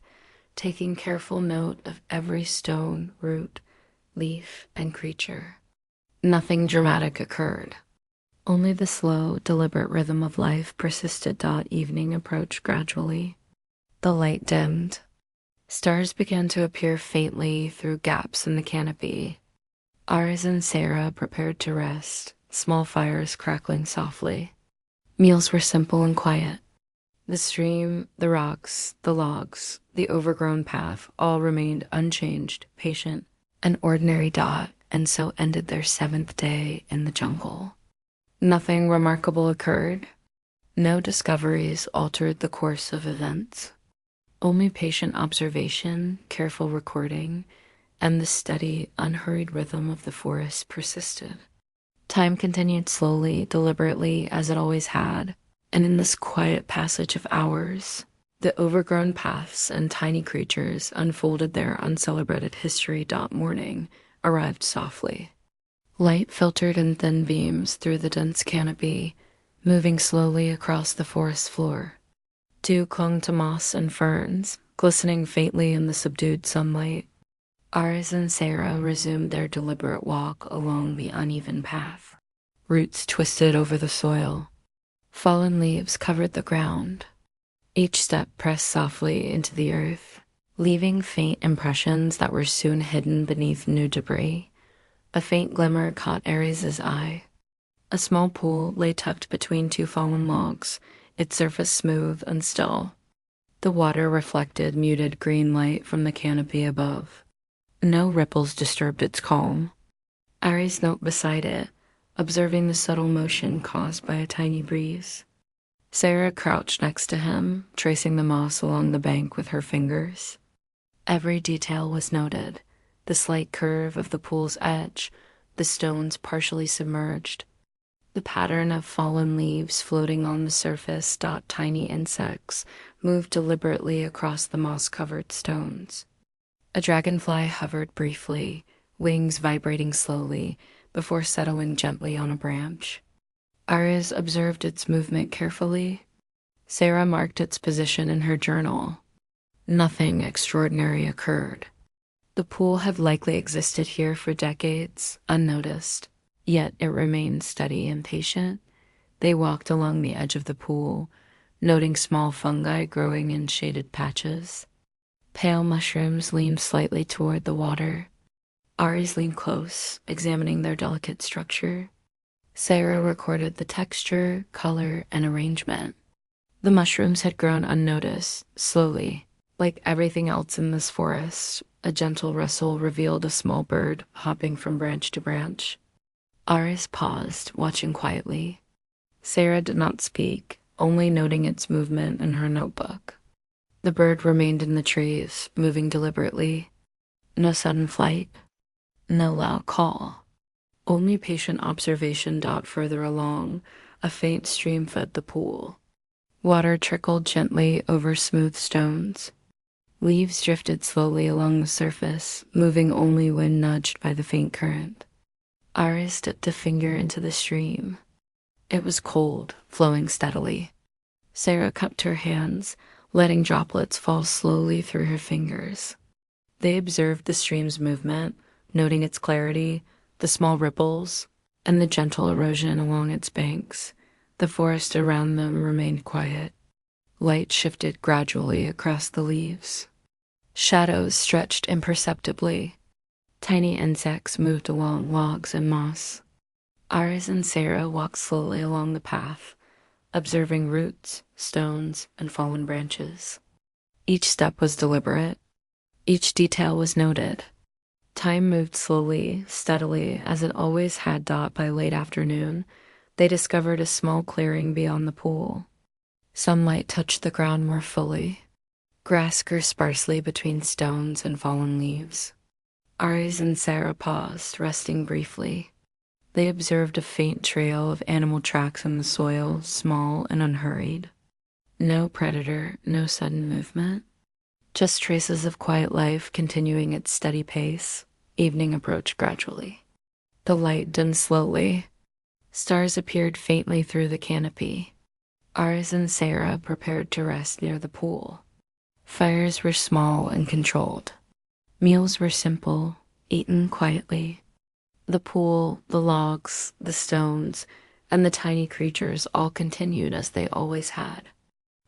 taking careful note of every stone, root, leaf, and creature. Nothing dramatic occurred. Only the slow, deliberate rhythm of life persisted. Evening approached gradually. The light dimmed. Stars began to appear faintly through gaps in the canopy. Aris and Sarah prepared to rest, small fires crackling softly. Meals were simple and quiet. The stream, the rocks, the logs, the overgrown path all remained unchanged, patient, an ordinary. And so ended their 7th day in the jungle. Nothing remarkable occurred. No discoveries altered the course of events. Only patient observation, careful recording, and the steady, unhurried rhythm of the forest persisted. Time continued slowly, deliberately, as it always had, and in this quiet passage of hours, the overgrown paths and tiny creatures unfolded their uncelebrated history. Morning arrived softly. Light filtered in thin beams through the dense canopy, moving slowly across the forest floor. Dew clung to moss and ferns, glistening faintly in the subdued sunlight. Aris and Sarah resumed their deliberate walk along the uneven path. Roots twisted over the soil. Fallen leaves covered the ground. Each step pressed softly into the earth, leaving faint impressions that were soon hidden beneath new debris. A faint glimmer caught Aries' eye. A small pool lay tucked between 2 fallen logs, its surface smooth and still. The water reflected muted green light from the canopy above. No ripples disturbed its calm. Aries knelt beside it, observing the subtle motion caused by a tiny breeze. Sarah crouched next to him, tracing the moss along the bank with her fingers. Every detail was noted: the slight curve of the pool's edge, the stones partially submerged, the pattern of fallen leaves floating on the surface. Tiny insects moved deliberately across the moss-covered stones. A dragonfly hovered briefly, wings vibrating slowly, before settling gently on a branch. Aris observed its movement carefully. Sarah marked its position in her journal. Nothing extraordinary occurred. The pool had likely existed here for decades, unnoticed, yet it remained steady and patient. They walked along the edge of the pool, noting small fungi growing in shaded patches. Pale mushrooms leaned slightly toward the water. Aries leaned close, examining their delicate structure. Sarah recorded the texture, color, and arrangement. The mushrooms had grown unnoticed, slowly. Like everything else in this forest, a gentle rustle revealed a small bird hopping from branch to branch. Aris paused, watching quietly. Sarah did not speak, only noting its movement in her notebook. The bird remained in the trees, moving deliberately. No sudden flight, no loud call. Only patient observation. Further along, a faint stream fed the pool. Water trickled gently over smooth stones. Leaves drifted slowly along the surface, moving only when nudged by the faint current. Aris dipped a finger into the stream. It was cold, flowing steadily. Sarah cupped her hands, letting droplets fall slowly through her fingers. They observed the stream's movement, noting its clarity, the small ripples, and the gentle erosion along its banks. The forest around them remained quiet. Light shifted gradually across the leaves. Shadows stretched imperceptibly. Tiny insects moved along logs and moss. Aris and Sarah walked slowly along the path, observing roots, stones, and fallen branches. Each step was deliberate. Each detail was noted. Time moved slowly, steadily, as it always had. By late afternoon, they discovered a small clearing beyond the pool. Sunlight touched the ground more fully. Grass grew sparsely between stones and fallen leaves. Aris and Sarah paused, resting briefly. They observed a faint trail of animal tracks in the soil, small and unhurried. No predator, no sudden movement. Just traces of quiet life continuing its steady pace. Evening approached gradually. The light dimmed slowly. Stars appeared faintly through the canopy. Aris and Sarah prepared to rest near the pool. Fires were small and controlled. Meals were simple, eaten quietly. The pool, the logs, the stones, and the tiny creatures all continued as they always had.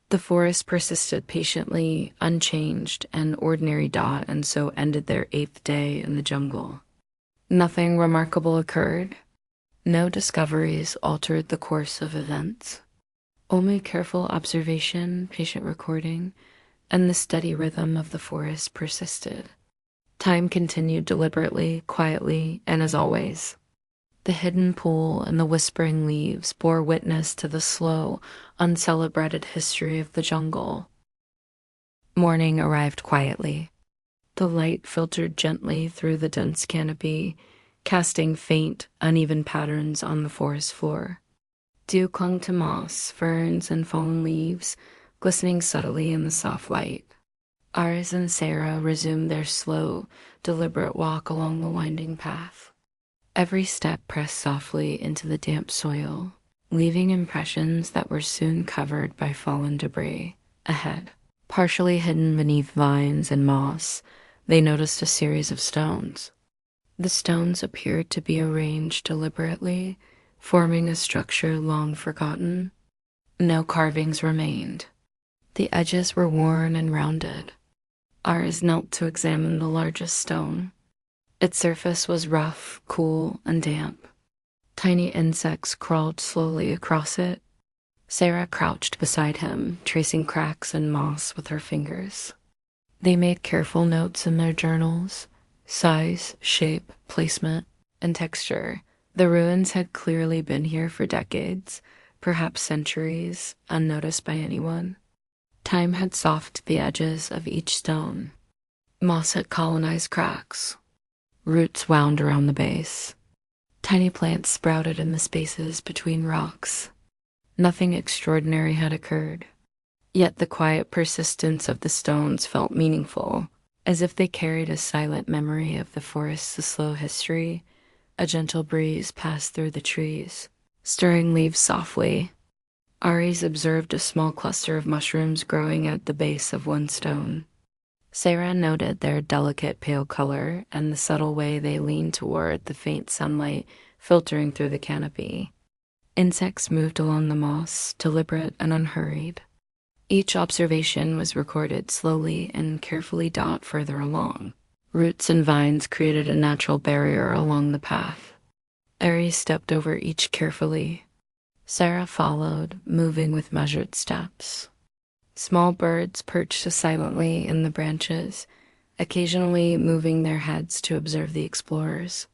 The forest persisted patiently, unchanged, an ordinary dot, and so ended their 8th day in the jungle. Nothing remarkable occurred. No discoveries altered the course of events. Only careful observation, patient recording, and the steady rhythm of the forest persisted. Time continued deliberately, quietly, and as always. The hidden pool and the whispering leaves bore witness to the slow, uncelebrated history of the jungle. Morning arrived quietly. The light filtered gently through the dense canopy, casting faint, uneven patterns on the forest floor. Dew clung to moss, ferns, and fallen leaves, glistening subtly in the soft light. Aris and Sarah resumed their slow, deliberate walk along the winding path. Every step pressed softly into the damp soil, leaving impressions that were soon covered by fallen debris. Ahead, partially hidden beneath vines and moss, they noticed a series of stones. The stones appeared to be arranged deliberately, forming a structure long forgotten. No carvings remained. The edges were worn and rounded. Aris knelt to examine the largest stone. Its surface was rough, cool, and damp. Tiny insects crawled slowly across it. Sarah crouched beside him, tracing cracks and moss with her fingers. They made careful notes in their journals: size, shape, placement, and texture. The ruins had clearly been here for decades, perhaps centuries, unnoticed by anyone. Time had softened the edges of each stone. Moss had colonized cracks. Roots wound around the base. Tiny plants sprouted in the spaces between rocks. Nothing extraordinary had occurred. Yet the quiet persistence of the stones felt meaningful, as if they carried a silent memory of the forest's slow history. A gentle breeze passed through the trees, stirring leaves softly. Aris observed a small cluster of mushrooms growing at the base of one stone. Sarah noted their delicate pale color and the subtle way they leaned toward the faint sunlight filtering through the canopy. Insects moved along the moss, deliberate and unhurried. Each observation was recorded slowly and carefully. Further along, roots and vines created a natural barrier along the path. Aris stepped over each carefully. Sarah followed, moving with measured steps. Small birds perched silently in the branches, occasionally moving their heads to observe the explorers.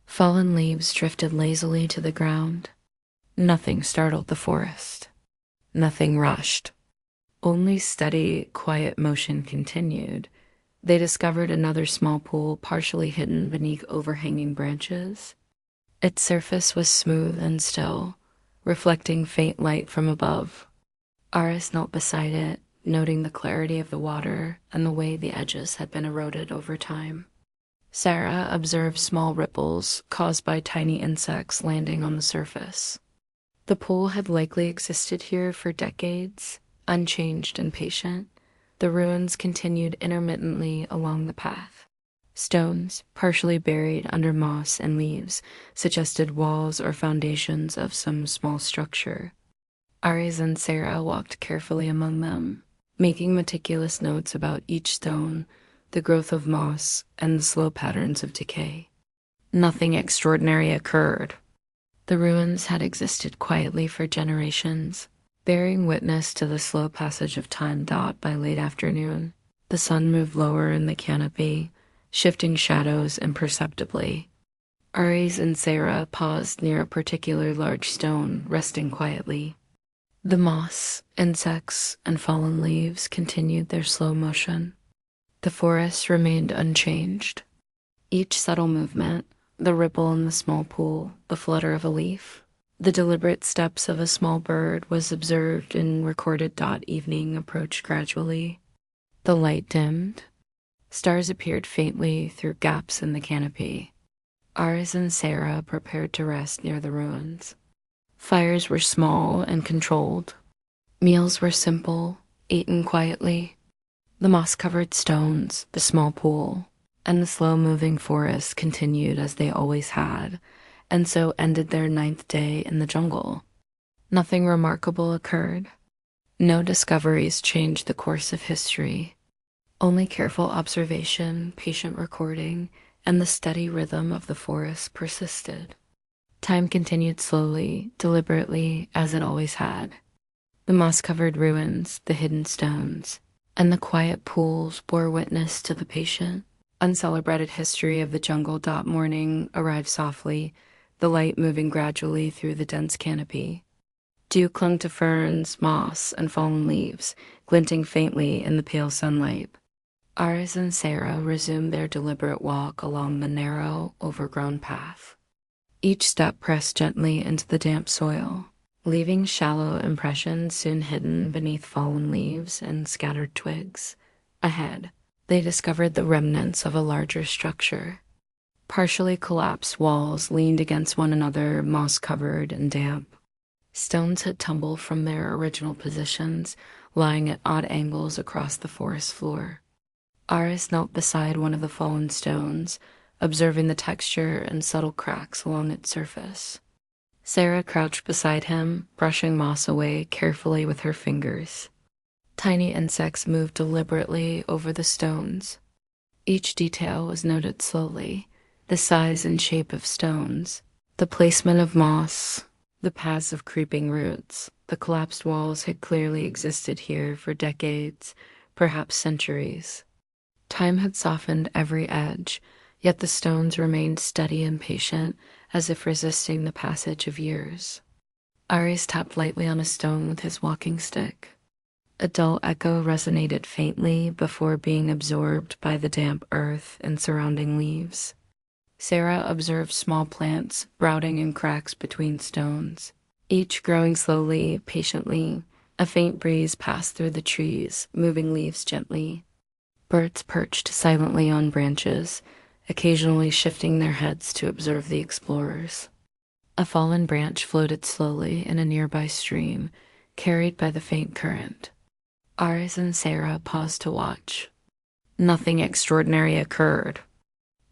Fallen leaves drifted lazily to the ground. Nothing startled the forest. Nothing rushed. Only steady, quiet motion continued. They discovered another small pool partially hidden beneath overhanging branches. Its surface was smooth and still, reflecting faint light from above. Aris knelt beside it, noting the clarity of the water and the way the edges had been eroded over time. Sarah observed small ripples caused by tiny insects landing on the surface. The pool had likely existed here for decades, unchanged and patient. The ruins continued intermittently along the path. Stones, partially buried under moss and leaves, suggested walls or foundations of some small structure. Ares and Sarah walked carefully among them, making meticulous notes about each stone, the growth of moss, and the slow patterns of decay. Nothing extraordinary occurred. The ruins had existed quietly for generations, bearing witness to the slow passage of time. By late afternoon, the sun moved lower in the canopy, shifting shadows imperceptibly. Ares and Sarah paused near a particular large stone, resting quietly. The moss, insects, and fallen leaves continued their slow motion. The forest remained unchanged. Each subtle movement, the ripple in the small pool, the flutter of a leaf, the deliberate steps of a small bird was observed and recorded. Evening approached gradually. The light dimmed. Stars appeared faintly through gaps in the canopy. Ares and Sarah prepared to rest near the ruins. Fires were small and controlled. Meals were simple, eaten quietly. The moss-covered stones, the small pool, and the slow-moving forest continued as they always had, and so ended their 9th day in the jungle. Nothing remarkable occurred. No discoveries changed the course of history. Only careful observation, patient recording, and the steady rhythm of the forest persisted. Time continued slowly, deliberately, as it always had. The moss-covered ruins, the hidden stones, and the quiet pools bore witness to the patient, uncelebrated history of the jungle. Morning arrived softly, the light moving gradually through the dense canopy. Dew clung to ferns, moss, and fallen leaves, glinting faintly in the pale sunlight. Ares and Sarah resumed their deliberate walk along the narrow, overgrown path. Each step pressed gently into the damp soil, leaving shallow impressions soon hidden beneath fallen leaves and scattered twigs. Ahead, they discovered the remnants of a larger structure. Partially collapsed walls leaned against one another, moss-covered and damp. Stones had tumbled from their original positions, lying at odd angles across the forest floor. Ares knelt beside one of the fallen stones, observing the texture and subtle cracks along its surface. Sarah crouched beside him, brushing moss away carefully with her fingers. Tiny insects moved deliberately over the stones. Each detail was noted slowly: the size and shape of stones, the placement of moss, the paths of creeping roots. The collapsed walls had clearly existed here for decades, perhaps centuries. Time had softened every edge, yet the stones remained steady and patient, as if resisting the passage of years. Ares tapped lightly on a stone with his walking stick. A dull echo resonated faintly before being absorbed by the damp earth and surrounding leaves. Sarah observed small plants sprouting in cracks between stones, each growing slowly, patiently. A faint breeze passed through the trees, moving leaves gently. Birds perched silently on branches, occasionally shifting their heads to observe the explorers. A fallen branch floated slowly in a nearby stream, carried by the faint current. Ares and Sarah paused to watch. Nothing extraordinary occurred.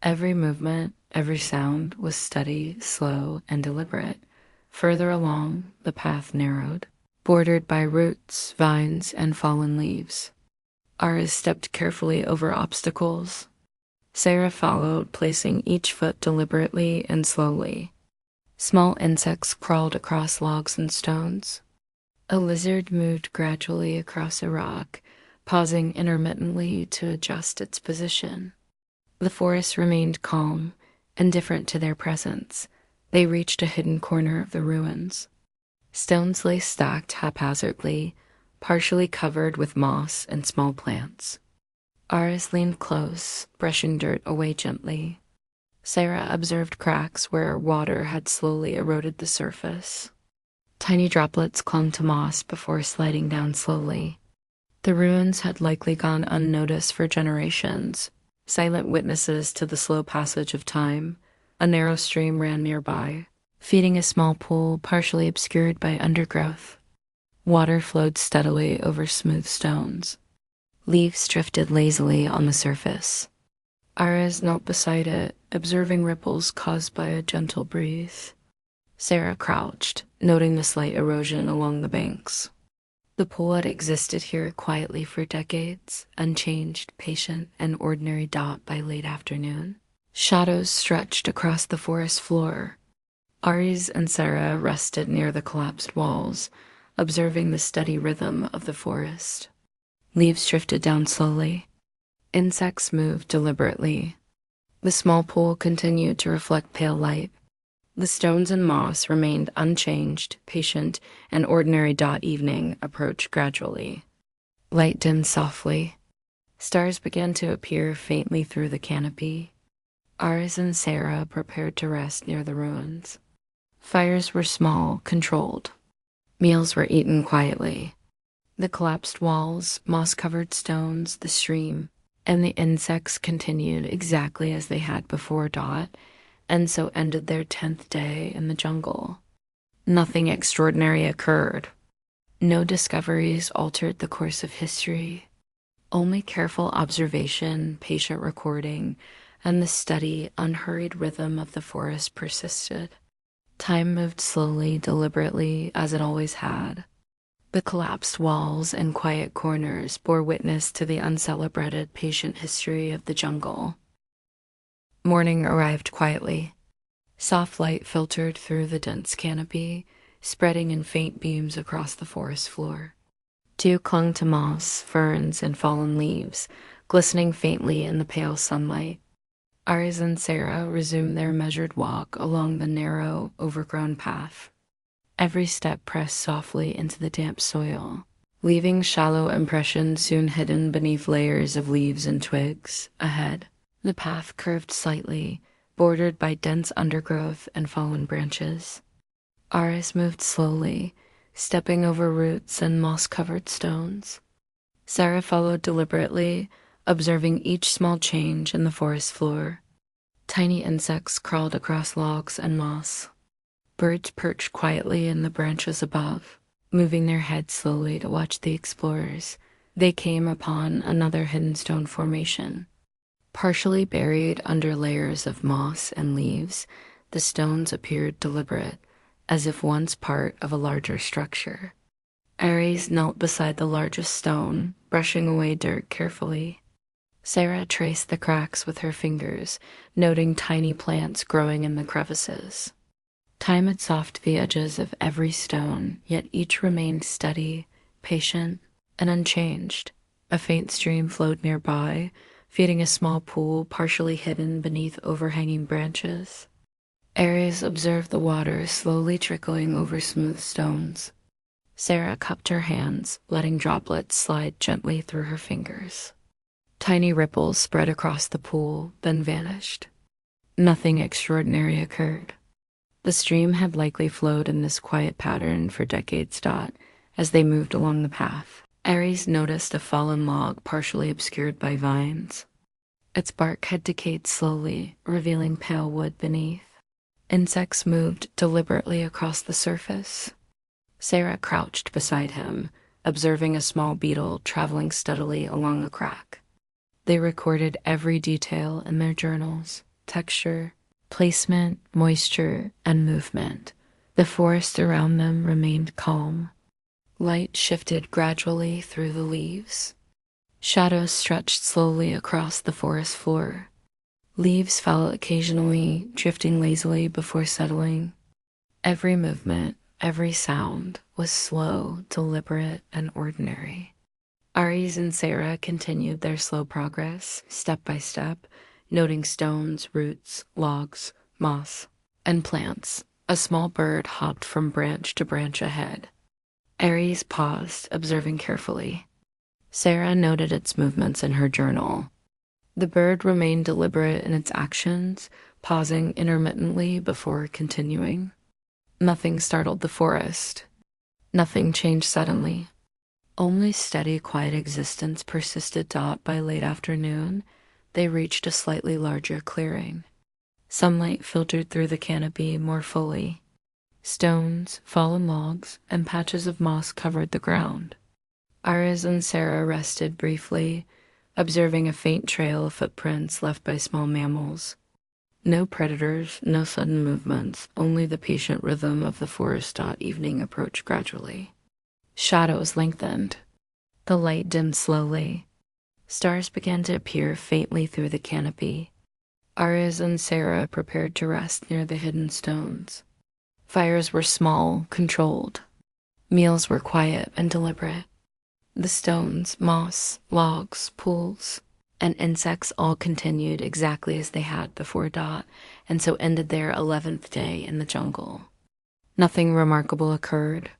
Every movement, every sound was steady, slow, and deliberate. Further along, the path narrowed, bordered by roots, vines, and fallen leaves. Ares stepped carefully over obstacles. Sarah followed, placing each foot deliberately and slowly. Small insects crawled across logs and stones. A lizard moved gradually across a rock, pausing intermittently to adjust its position. The forest remained calm, indifferent to their presence. They reached a hidden corner of the ruins. Stones lay stacked haphazardly, partially covered with moss and small plants. Ares leaned close, brushing dirt away gently. Sarah observed cracks where water had slowly eroded the surface. Tiny droplets clung to moss before sliding down slowly. The ruins had likely gone unnoticed for generations, silent witnesses to the slow passage of time. A narrow stream ran nearby, feeding a small pool partially obscured by undergrowth. Water flowed steadily over smooth stones. Leaves drifted lazily on the surface. Ares knelt beside it, observing ripples caused by a gentle breeze. Sarah crouched, noting the slight erosion along the banks. The pool had existed here quietly for decades, unchanged, patient, and ordinary dot by late afternoon. Shadows stretched across the forest floor. Ares and Sarah rested near the collapsed walls, observing the steady rhythm of the forest. Leaves drifted down slowly. Insects moved deliberately. The small pool continued to reflect pale light. The stones and moss remained unchanged, patient, and ordinary dot evening approached gradually. Light dimmed softly. Stars began to appear faintly through the canopy. Ares and Sarah prepared to rest near the ruins. Fires were small, controlled. Meals were eaten quietly. The collapsed walls, moss-covered stones, the stream, and the insects continued exactly as they had before Dot, and so ended their 10th day in the jungle. Nothing extraordinary occurred. No discoveries altered the course of history. Only careful observation, patient recording, and the steady, unhurried rhythm of the forest persisted. Time moved slowly, deliberately, as it always had. The collapsed walls and quiet corners bore witness to the uncelebrated, patient history of the jungle. Morning arrived quietly. Soft light filtered through the dense canopy, spreading in faint beams across the forest floor. Dew clung to moss, ferns, and fallen leaves, glistening faintly in the pale sunlight. Ares and Sarah resumed their measured walk along the narrow, overgrown path. Every step pressed softly into the damp soil, leaving shallow impressions soon hidden beneath layers of leaves and twigs. Ahead, the path curved slightly, bordered by dense undergrowth and fallen branches. Ares moved slowly, stepping over roots and moss-covered stones. Sarah followed deliberately, observing each small change in the forest floor. Tiny insects crawled across logs and moss. Birds perched quietly in the branches above, moving their heads slowly to watch the explorers. They came upon another hidden stone formation. Partially buried under layers of moss and leaves, the stones appeared deliberate, as if once part of a larger structure. Ares knelt beside the largest stone, brushing away dirt carefully. Sarah traced the cracks with her fingers, noting tiny plants growing in the crevices. Time had softened the edges of every stone, yet each remained steady, patient, and unchanged. A faint stream flowed nearby, feeding a small pool partially hidden beneath overhanging branches. Ares observed the water slowly trickling over smooth stones. Sarah cupped her hands, letting droplets slide gently through her fingers. Tiny ripples spread across the pool, then vanished. Nothing extraordinary occurred. The stream had likely flowed in this quiet pattern for decades. As they moved along the path, Ares noticed a fallen log partially obscured by vines. Its bark had decayed slowly, revealing pale wood beneath. Insects moved deliberately across the surface. Sarah crouched beside him, observing a small beetle traveling steadily along a crack. They recorded every detail in their journals: texture, placement, moisture, and movement. The forest around them remained calm. Light shifted gradually through the leaves. Shadows stretched slowly across the forest floor. Leaves fell occasionally, drifting lazily before settling. Every movement, every sound was slow, deliberate, and ordinary. Ares and Sarah continued their slow progress, step by step, noting stones, roots, logs, moss, and plants. A small bird hopped from branch to branch ahead. Ares paused, observing carefully. Sarah noted its movements in her journal. The bird remained deliberate in its actions, pausing intermittently before continuing. Nothing startled the forest. Nothing changed suddenly. Only steady, quiet existence persisted. By late afternoon, they reached a slightly larger clearing. Sunlight filtered through the canopy more fully. Stones, fallen logs, and patches of moss covered the ground. Ares and Sarah rested briefly, observing a faint trail of footprints left by small mammals. No predators, no sudden movements, only the patient rhythm of the forest. Evening approached gradually. Shadows lengthened. The light dimmed slowly. Stars began to appear faintly through the canopy. Ares and Sarah prepared to rest near the hidden stones. Fires were small, controlled. Meals were quiet and deliberate. The stones, moss, logs, pools, and insects all continued exactly as they had before. And so ended their 11th day in the jungle. Nothing remarkable occurred.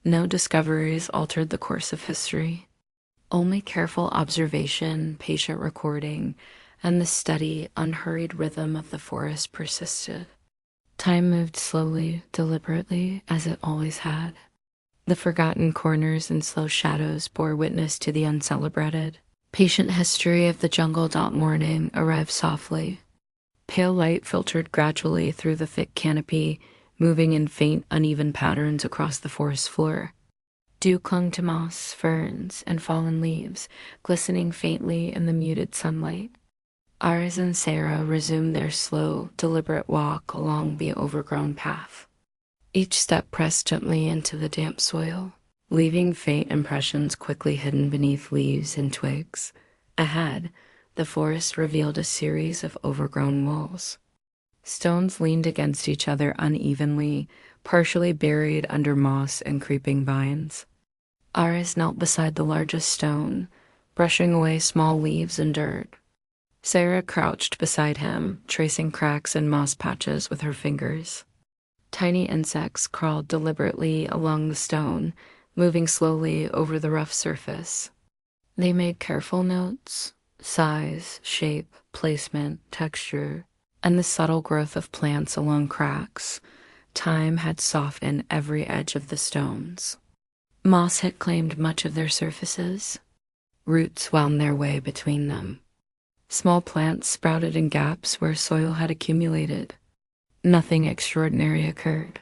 No discoveries altered the course of history. Only careful observation, patient recording, and the steady, unhurried rhythm of the forest persisted. Time moved slowly, deliberately, as it always had. The forgotten corners and slow shadows bore witness to the uncelebrated. Patient history of the jungle. Morning arrived softly. Pale light filtered gradually through the thick canopy, moving in faint, uneven patterns across the forest floor. Dew clung to moss, ferns, and fallen leaves, glistening faintly in the muted sunlight. Ares and Sarah resumed their slow, deliberate walk along the overgrown path. Each step pressed gently into the damp soil, leaving faint impressions quickly hidden beneath leaves and twigs. Ahead, the forest revealed a series of overgrown walls. Stones leaned against each other unevenly, partially buried under moss and creeping vines. Ares knelt beside the largest stone, brushing away small leaves and dirt. Sarah crouched beside him, tracing cracks and moss patches with her fingers. Tiny insects crawled deliberately along the stone, moving slowly over the rough surface. They made careful notes: size, shape, placement, texture, and the subtle growth of plants along cracks. Time had softened every edge of the stones. Moss had claimed much of their surfaces. Roots wound their way between them. Small plants sprouted in gaps where soil had accumulated. Nothing extraordinary occurred.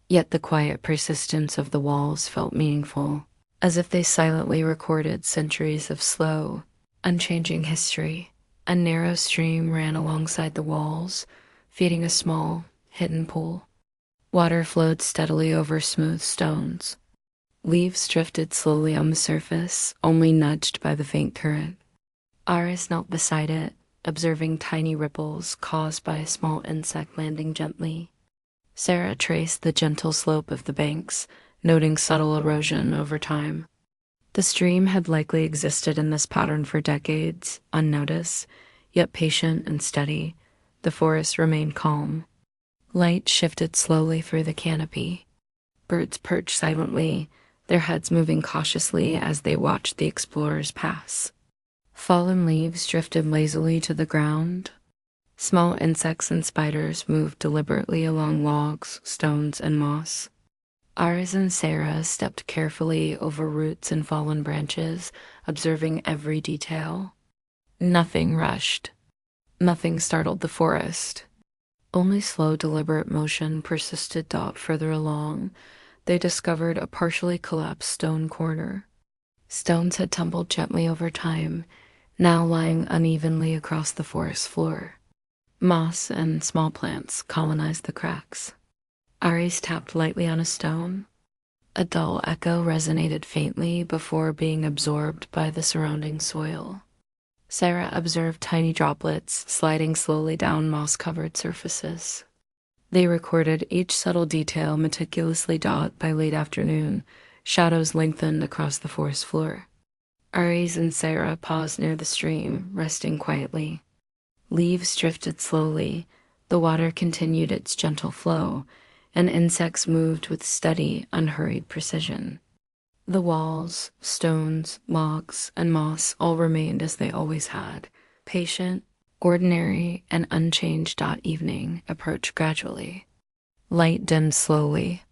Yet the quiet persistence of the walls felt meaningful, as if they silently recorded centuries of slow, unchanging history. A narrow stream ran alongside the walls, feeding a small, hidden pool. Water flowed steadily over smooth stones. Leaves drifted slowly on the surface, only nudged by the faint current. Ares knelt beside it, observing tiny ripples caused by a small insect landing gently. Sarah traced the gentle slope of the banks, noting subtle erosion over time. The stream had likely existed in this pattern for decades, unnoticed, yet patient and steady. The forest remained calm. Light shifted slowly through the canopy. Birds perched silently, their heads moving cautiously as they watched the explorers pass. Fallen leaves drifted lazily to the ground. Small insects and spiders moved deliberately along logs, stones, and moss. Ares and Sarah stepped carefully over roots and fallen branches, observing every detail. Nothing rushed. Nothing startled the forest. Only slow, deliberate motion persisted. Further along, they discovered a partially collapsed stone corner. Stones had tumbled gently over time, now lying unevenly across the forest floor. Moss and small plants colonized the cracks. Ares tapped lightly on a stone. A dull echo resonated faintly before being absorbed by the surrounding soil. Sarah observed tiny droplets sliding slowly down moss-covered surfaces. They recorded each subtle detail meticulously. By late afternoon, shadows lengthened across the forest floor. Ares and Sarah paused near the stream, resting quietly. Leaves drifted slowly, the water continued its gentle flow, and insects moved with steady, unhurried precision. The walls, stones, logs, and moss all remained as they always had, patient, ordinary, and unchanged. Evening approached gradually. Light dimmed slowly.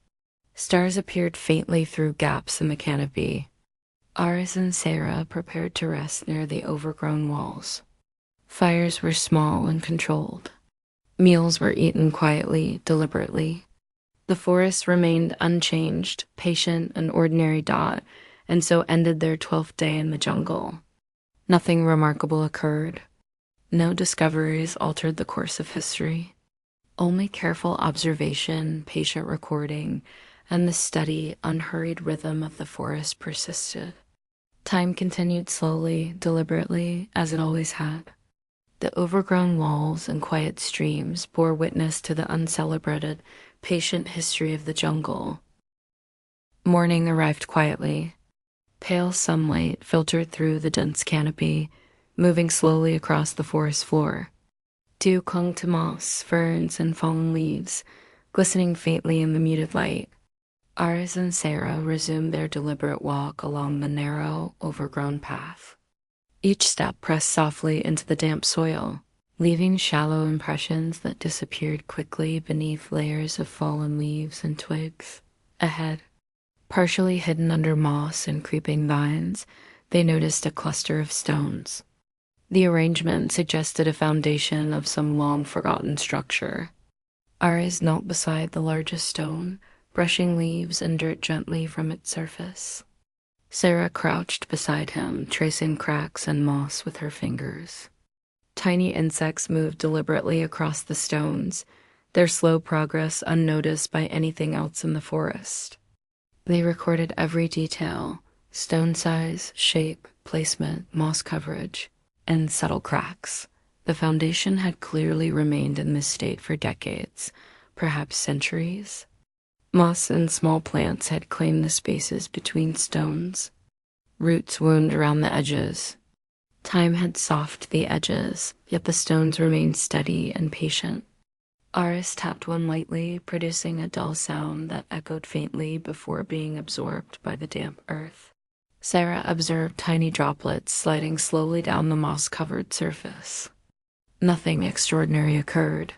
Stars appeared faintly through gaps in the canopy. Aris and Sarah prepared to rest near the overgrown walls. Fires were small and controlled. Meals were eaten quietly, deliberately. The forest remained unchanged, patient, an ordinary dot, and so ended their 12th day in the jungle. Nothing remarkable occurred. No discoveries altered the course of history. Only careful observation, patient recording, and the steady, unhurried rhythm of the forest persisted. Time continued slowly, deliberately, as it always had. The overgrown walls and quiet streams bore witness to the uncelebrated, patient history of the jungle. Morning arrived quietly. Pale sunlight filtered through the dense canopy, moving slowly across the forest floor. Dew clung to moss, ferns, and fallen leaves, glistening faintly in the muted light. Aris and Sarah resumed their deliberate walk along the narrow, overgrown path. Each step pressed softly into the damp soil, leaving shallow impressions that disappeared quickly beneath layers of fallen leaves and twigs. Ahead, partially hidden under moss and creeping vines, they noticed a cluster of stones. The arrangement suggested a foundation of some long-forgotten structure. Aris knelt beside the largest stone, brushing leaves and dirt gently from its surface. Sarah crouched beside him, tracing cracks and moss with her fingers. Tiny insects moved deliberately across the stones, their slow progress unnoticed by anything else in the forest. They recorded every detail: stone size, shape, placement, moss coverage, and subtle cracks. The foundation had clearly remained in this state for decades, perhaps centuries. Moss and small plants had claimed the spaces between stones. Roots wound around the edges. Time had softened the edges, yet the stones remained steady and patient. Aris tapped one lightly, producing a dull sound that echoed faintly before being absorbed by the damp earth. Sarah observed tiny droplets sliding slowly down the moss-covered surface. Nothing extraordinary occurred,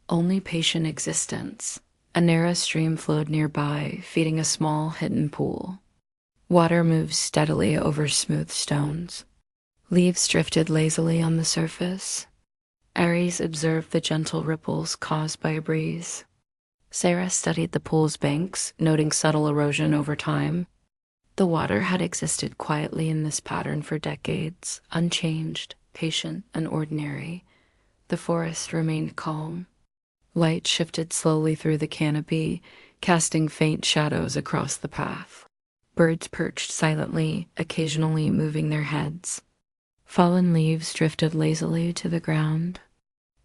only patient existence. A narrow stream flowed nearby, feeding a small hidden pool. Water moved steadily over smooth stones. Leaves drifted lazily on the surface. Ares observed the gentle ripples caused by a breeze. Sarah studied the pool's banks, noting subtle erosion over time. The water had existed quietly in this pattern for decades, unchanged, patient, and ordinary. The forest remained calm. Light shifted slowly through the canopy, casting faint shadows across the path. Birds perched silently, occasionally moving their heads. Fallen leaves drifted lazily to the ground.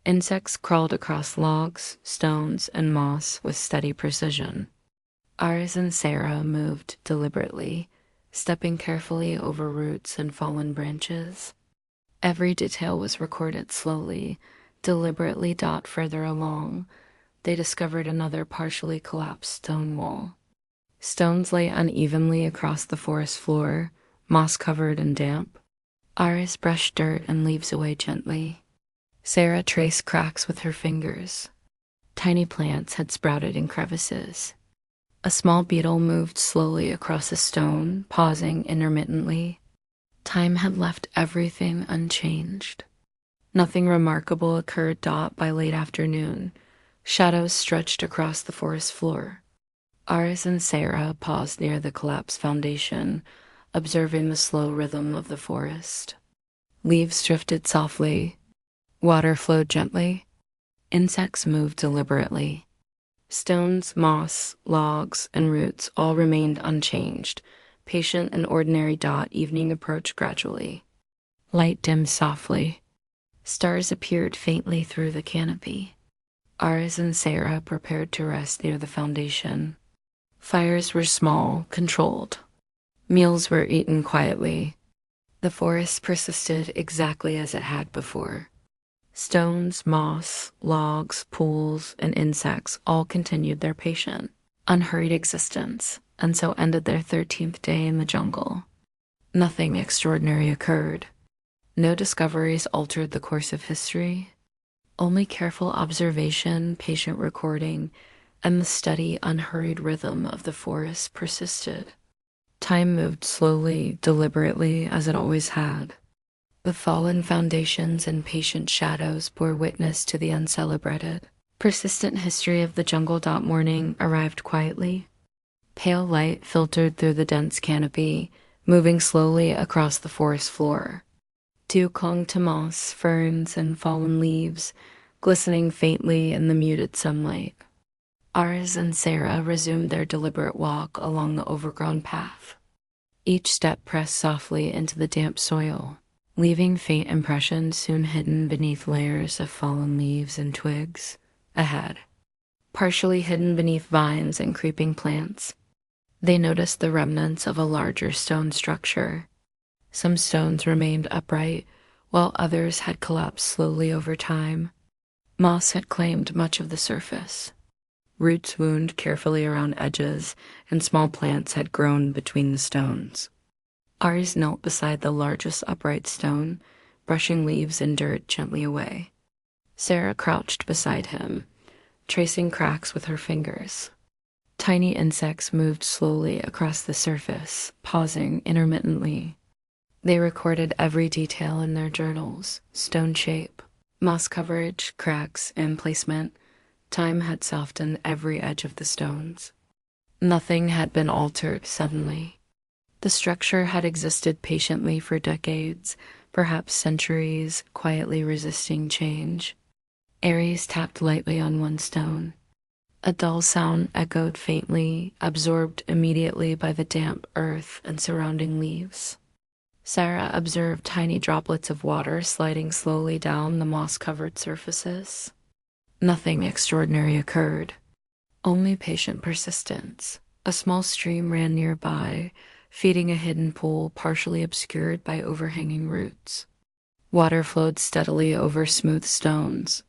Insects crawled across logs, stones, and moss with steady precision. Aris and Sarah moved deliberately, stepping carefully over roots and fallen branches. Every detail was recorded slowly, deliberately. Further along, they discovered another partially collapsed stone wall. Stones lay unevenly across the forest floor, moss-covered and damp. Aris brushed dirt and leaves away gently. Sarah traced cracks with her fingers. Tiny plants had sprouted in crevices. A small beetle moved slowly across a stone, pausing intermittently. Time had left everything unchanged. Nothing remarkable occurred. By late afternoon, shadows stretched across the forest floor. Aris and Sarah paused near the collapsed foundation, observing the slow rhythm of the forest. Leaves drifted softly. Water flowed gently. Insects moved deliberately. Stones, moss, logs, and roots all remained unchanged. Patient and ordinary. Evening approached gradually. Light dimmed softly. Stars appeared faintly through the canopy. Aris and Sarah prepared to rest near the foundation. Fires were small, controlled. Meals were eaten quietly. The forest persisted exactly as it had before. Stones, moss, logs, pools, and insects all continued their patient, unhurried existence, and so ended their 13th day in the jungle. Nothing extraordinary occurred. No discoveries altered the course of history. Only careful observation, patient recording, and the steady, unhurried rhythm of the forest persisted. Time moved slowly, deliberately, as it always had. The fallen foundations and patient shadows bore witness to the uncelebrated, persistent history of the jungle. Morning arrived quietly. Pale light filtered through the dense canopy, moving slowly across the forest floor. Dew clung to moss, ferns, and fallen leaves, glistening faintly in the muted sunlight. Aris and Sarah resumed their deliberate walk along the overgrown path. Each step pressed softly into the damp soil, leaving faint impressions soon hidden beneath layers of fallen leaves and twigs. Ahead, partially hidden beneath vines and creeping plants, they noticed the remnants of a larger stone structure. Some stones remained upright, while others had collapsed slowly over time. Moss had claimed much of the surface. Roots wound carefully around edges, and small plants had grown between the stones. Aris knelt beside the largest upright stone, brushing leaves and dirt gently away. Sarah crouched beside him, tracing cracks with her fingers. Tiny insects moved slowly across the surface, pausing intermittently. They recorded every detail in their journals: stone shape, moss coverage, cracks, and placement. Time had softened every edge of the stones. Nothing had been altered suddenly. The structure had existed patiently for decades, perhaps centuries, quietly resisting change. Ares tapped lightly on one stone. A dull sound echoed faintly, absorbed immediately by the damp earth and surrounding leaves. Sarah observed tiny droplets of water sliding slowly down the moss-covered surfaces. Nothing extraordinary occurred, only patient persistence. A small stream ran nearby, feeding a hidden pool partially obscured by overhanging roots. Water flowed steadily over smooth stones.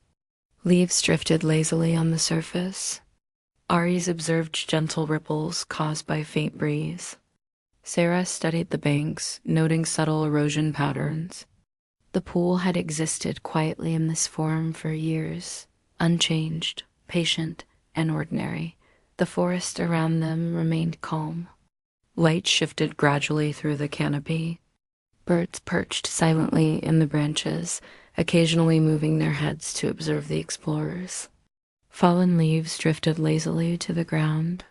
Leaves drifted lazily on the surface. Ares observed gentle ripples caused by faint breeze. Sarah studied the banks, noting subtle erosion patterns. The pool had existed quietly in this form for years, unchanged, patient, and ordinary. The forest around them remained calm. Light shifted gradually through the canopy. Birds perched silently in the branches, occasionally moving their heads to observe the explorers. Fallen leaves drifted lazily to the ground.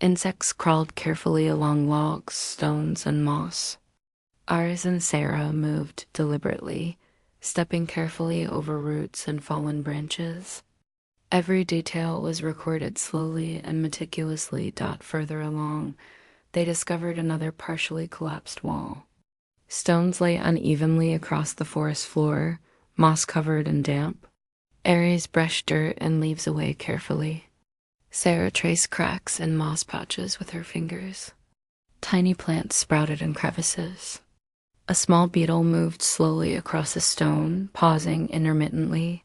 Insects crawled carefully along logs, stones, and moss. Aris and Sarah moved deliberately, stepping carefully over roots and fallen branches. Every detail was recorded slowly and meticulously. Further along, they discovered another partially collapsed wall. Stones lay unevenly across the forest floor, moss-covered and damp. Ares brushed dirt and leaves away carefully. Sarah traced cracks and moss patches with her fingers. Tiny plants sprouted in crevices. A small beetle moved slowly across a stone, pausing intermittently.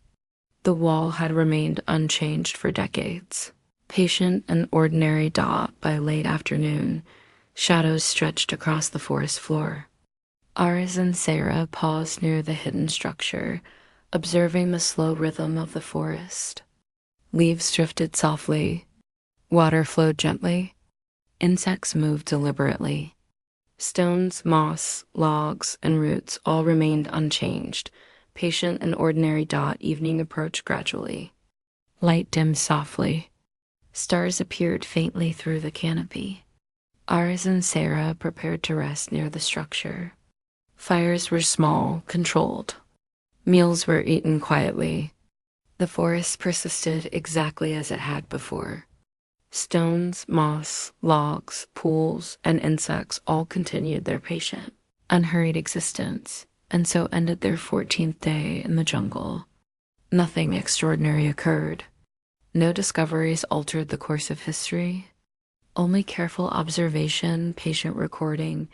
The wall had remained unchanged for decades. Patient and ordinary. By late afternoon, shadows stretched across the forest floor. Aris and Sarah paused near the hidden structure, observing the slow rhythm of the forest. Leaves drifted softly. Water flowed gently. Insects moved deliberately. Stones, moss, logs, and roots all remained unchanged. Patient and ordinary. Evening approached gradually. Light dimmed softly. Stars appeared faintly through the canopy. Aris and Sarah prepared to rest near the structure. Fires were small, controlled. Meals were eaten quietly. The forest persisted exactly as it had before. Stones, moss, logs, pools, and insects all continued their patient, unhurried existence, and so ended their 14th day in the jungle. Nothing extraordinary occurred. No discoveries altered the course of history. Only careful observation, patient recording,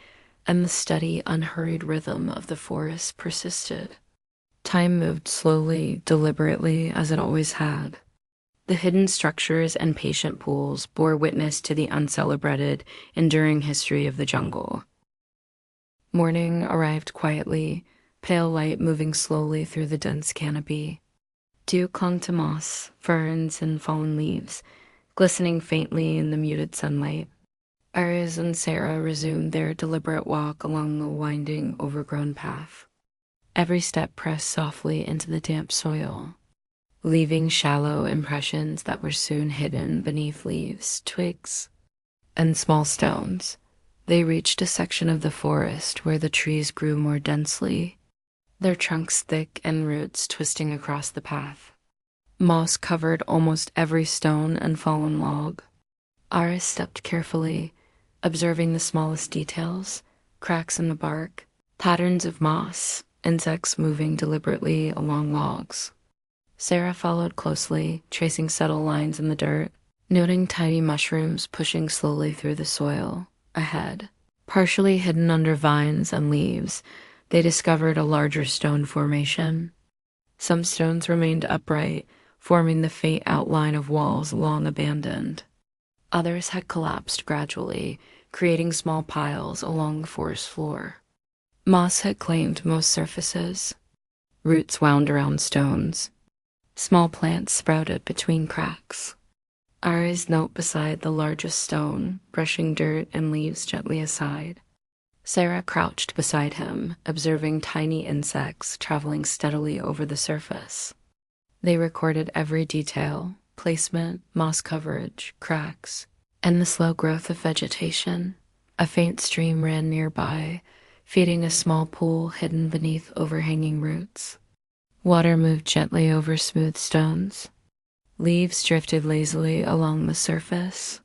and the steady, unhurried rhythm of the forest persisted. Time moved slowly, deliberately, as it always had. The hidden structures and patient pools bore witness to the uncelebrated, enduring history of the jungle. Morning arrived quietly, pale light moving slowly through the dense canopy. Dew clung to moss, ferns, and fallen leaves, glistening faintly in the muted sunlight. Ares and Sarah resumed their deliberate walk along the winding, overgrown path. Every step pressed softly into the damp soil, leaving shallow impressions that were soon hidden beneath leaves, twigs, and small stones. They reached a section of the forest where the trees grew more densely, their trunks thick and roots twisting across the path. Moss covered almost every stone and fallen log. Aris stepped carefully, observing the smallest details, cracks in the bark, patterns of moss, insects moving deliberately along logs. Sarah followed closely, tracing subtle lines in the dirt, noting tiny mushrooms pushing slowly through the soil. Ahead, partially hidden under vines and leaves, they discovered a larger stone formation. Some stones remained upright, forming the faint outline of walls long abandoned. Others had collapsed gradually, creating small piles along the forest floor. Moss had claimed most surfaces. Roots wound around stones. Small plants sprouted between cracks. Ares knelt beside the largest stone, brushing dirt and leaves gently aside. Sarah crouched beside him, observing tiny insects traveling steadily over the surface. They recorded every detail: placement, moss coverage, cracks, and the slow growth of vegetation. A faint stream ran nearby, feeding a small pool hidden beneath overhanging roots. Water moved gently over smooth stones. Leaves drifted lazily along the surface.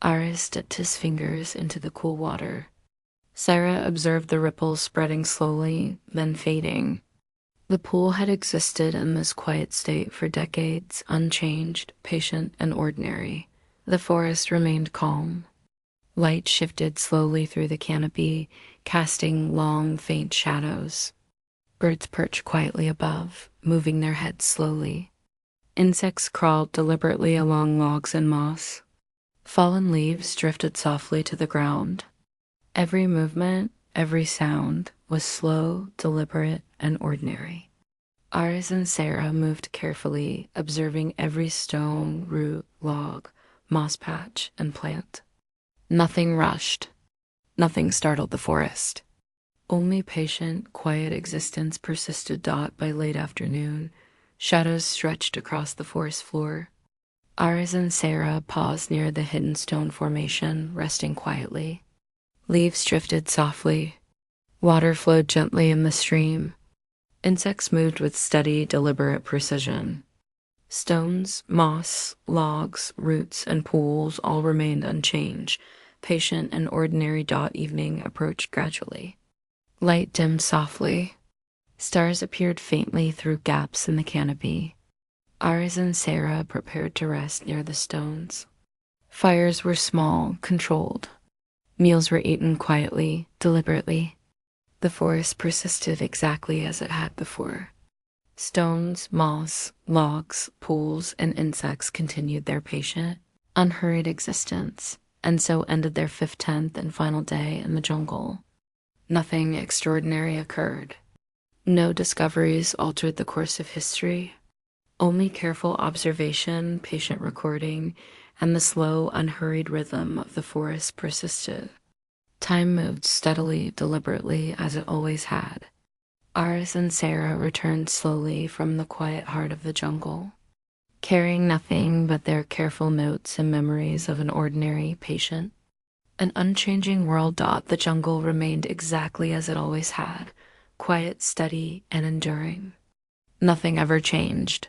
Ares dipped his fingers into the cool water. Sarah observed the ripples spreading slowly, then fading. The pool had existed in this quiet state for decades, unchanged, patient, and ordinary. The forest remained calm. Light shifted slowly through the canopy, casting long, faint shadows. Birds perched quietly above, moving their heads slowly. Insects crawled deliberately along logs and moss. Fallen leaves drifted softly to the ground. Every movement, every sound was slow, deliberate, and ordinary. Ares and Sarah moved carefully, observing every stone, root, log, moss patch, and plant. Nothing rushed. Nothing startled the forest. Only patient, quiet existence persisted. By late afternoon, shadows stretched across the forest floor. Ares and Sarah paused near the hidden stone formation, resting quietly. Leaves drifted softly. Water flowed gently in the stream. Insects moved with steady, deliberate precision. Stones, moss, logs, roots, and pools all remained unchanged. Patient and ordinary. Evening approached gradually. Light dimmed softly. Stars appeared faintly through gaps in the canopy. Ares and Sarah prepared to rest near the stones. Fires were small, controlled. Meals were eaten quietly, deliberately. The forest persisted exactly as it had before. Stones, moss, logs, pools, and insects continued their patient, unhurried existence, and so ended their 15th and final day in the jungle. Nothing extraordinary occurred. No discoveries altered the course of history. Only careful observation, patient recording, and the slow, unhurried rhythm of the forest persisted. Time moved steadily, deliberately, as it always had. Ares and Sarah returned slowly from the quiet heart of the jungle, carrying nothing but their careful notes and memories of an ordinary patient. An unchanging world. The jungle remained exactly as it always had, quiet, steady, and enduring. Nothing ever changed.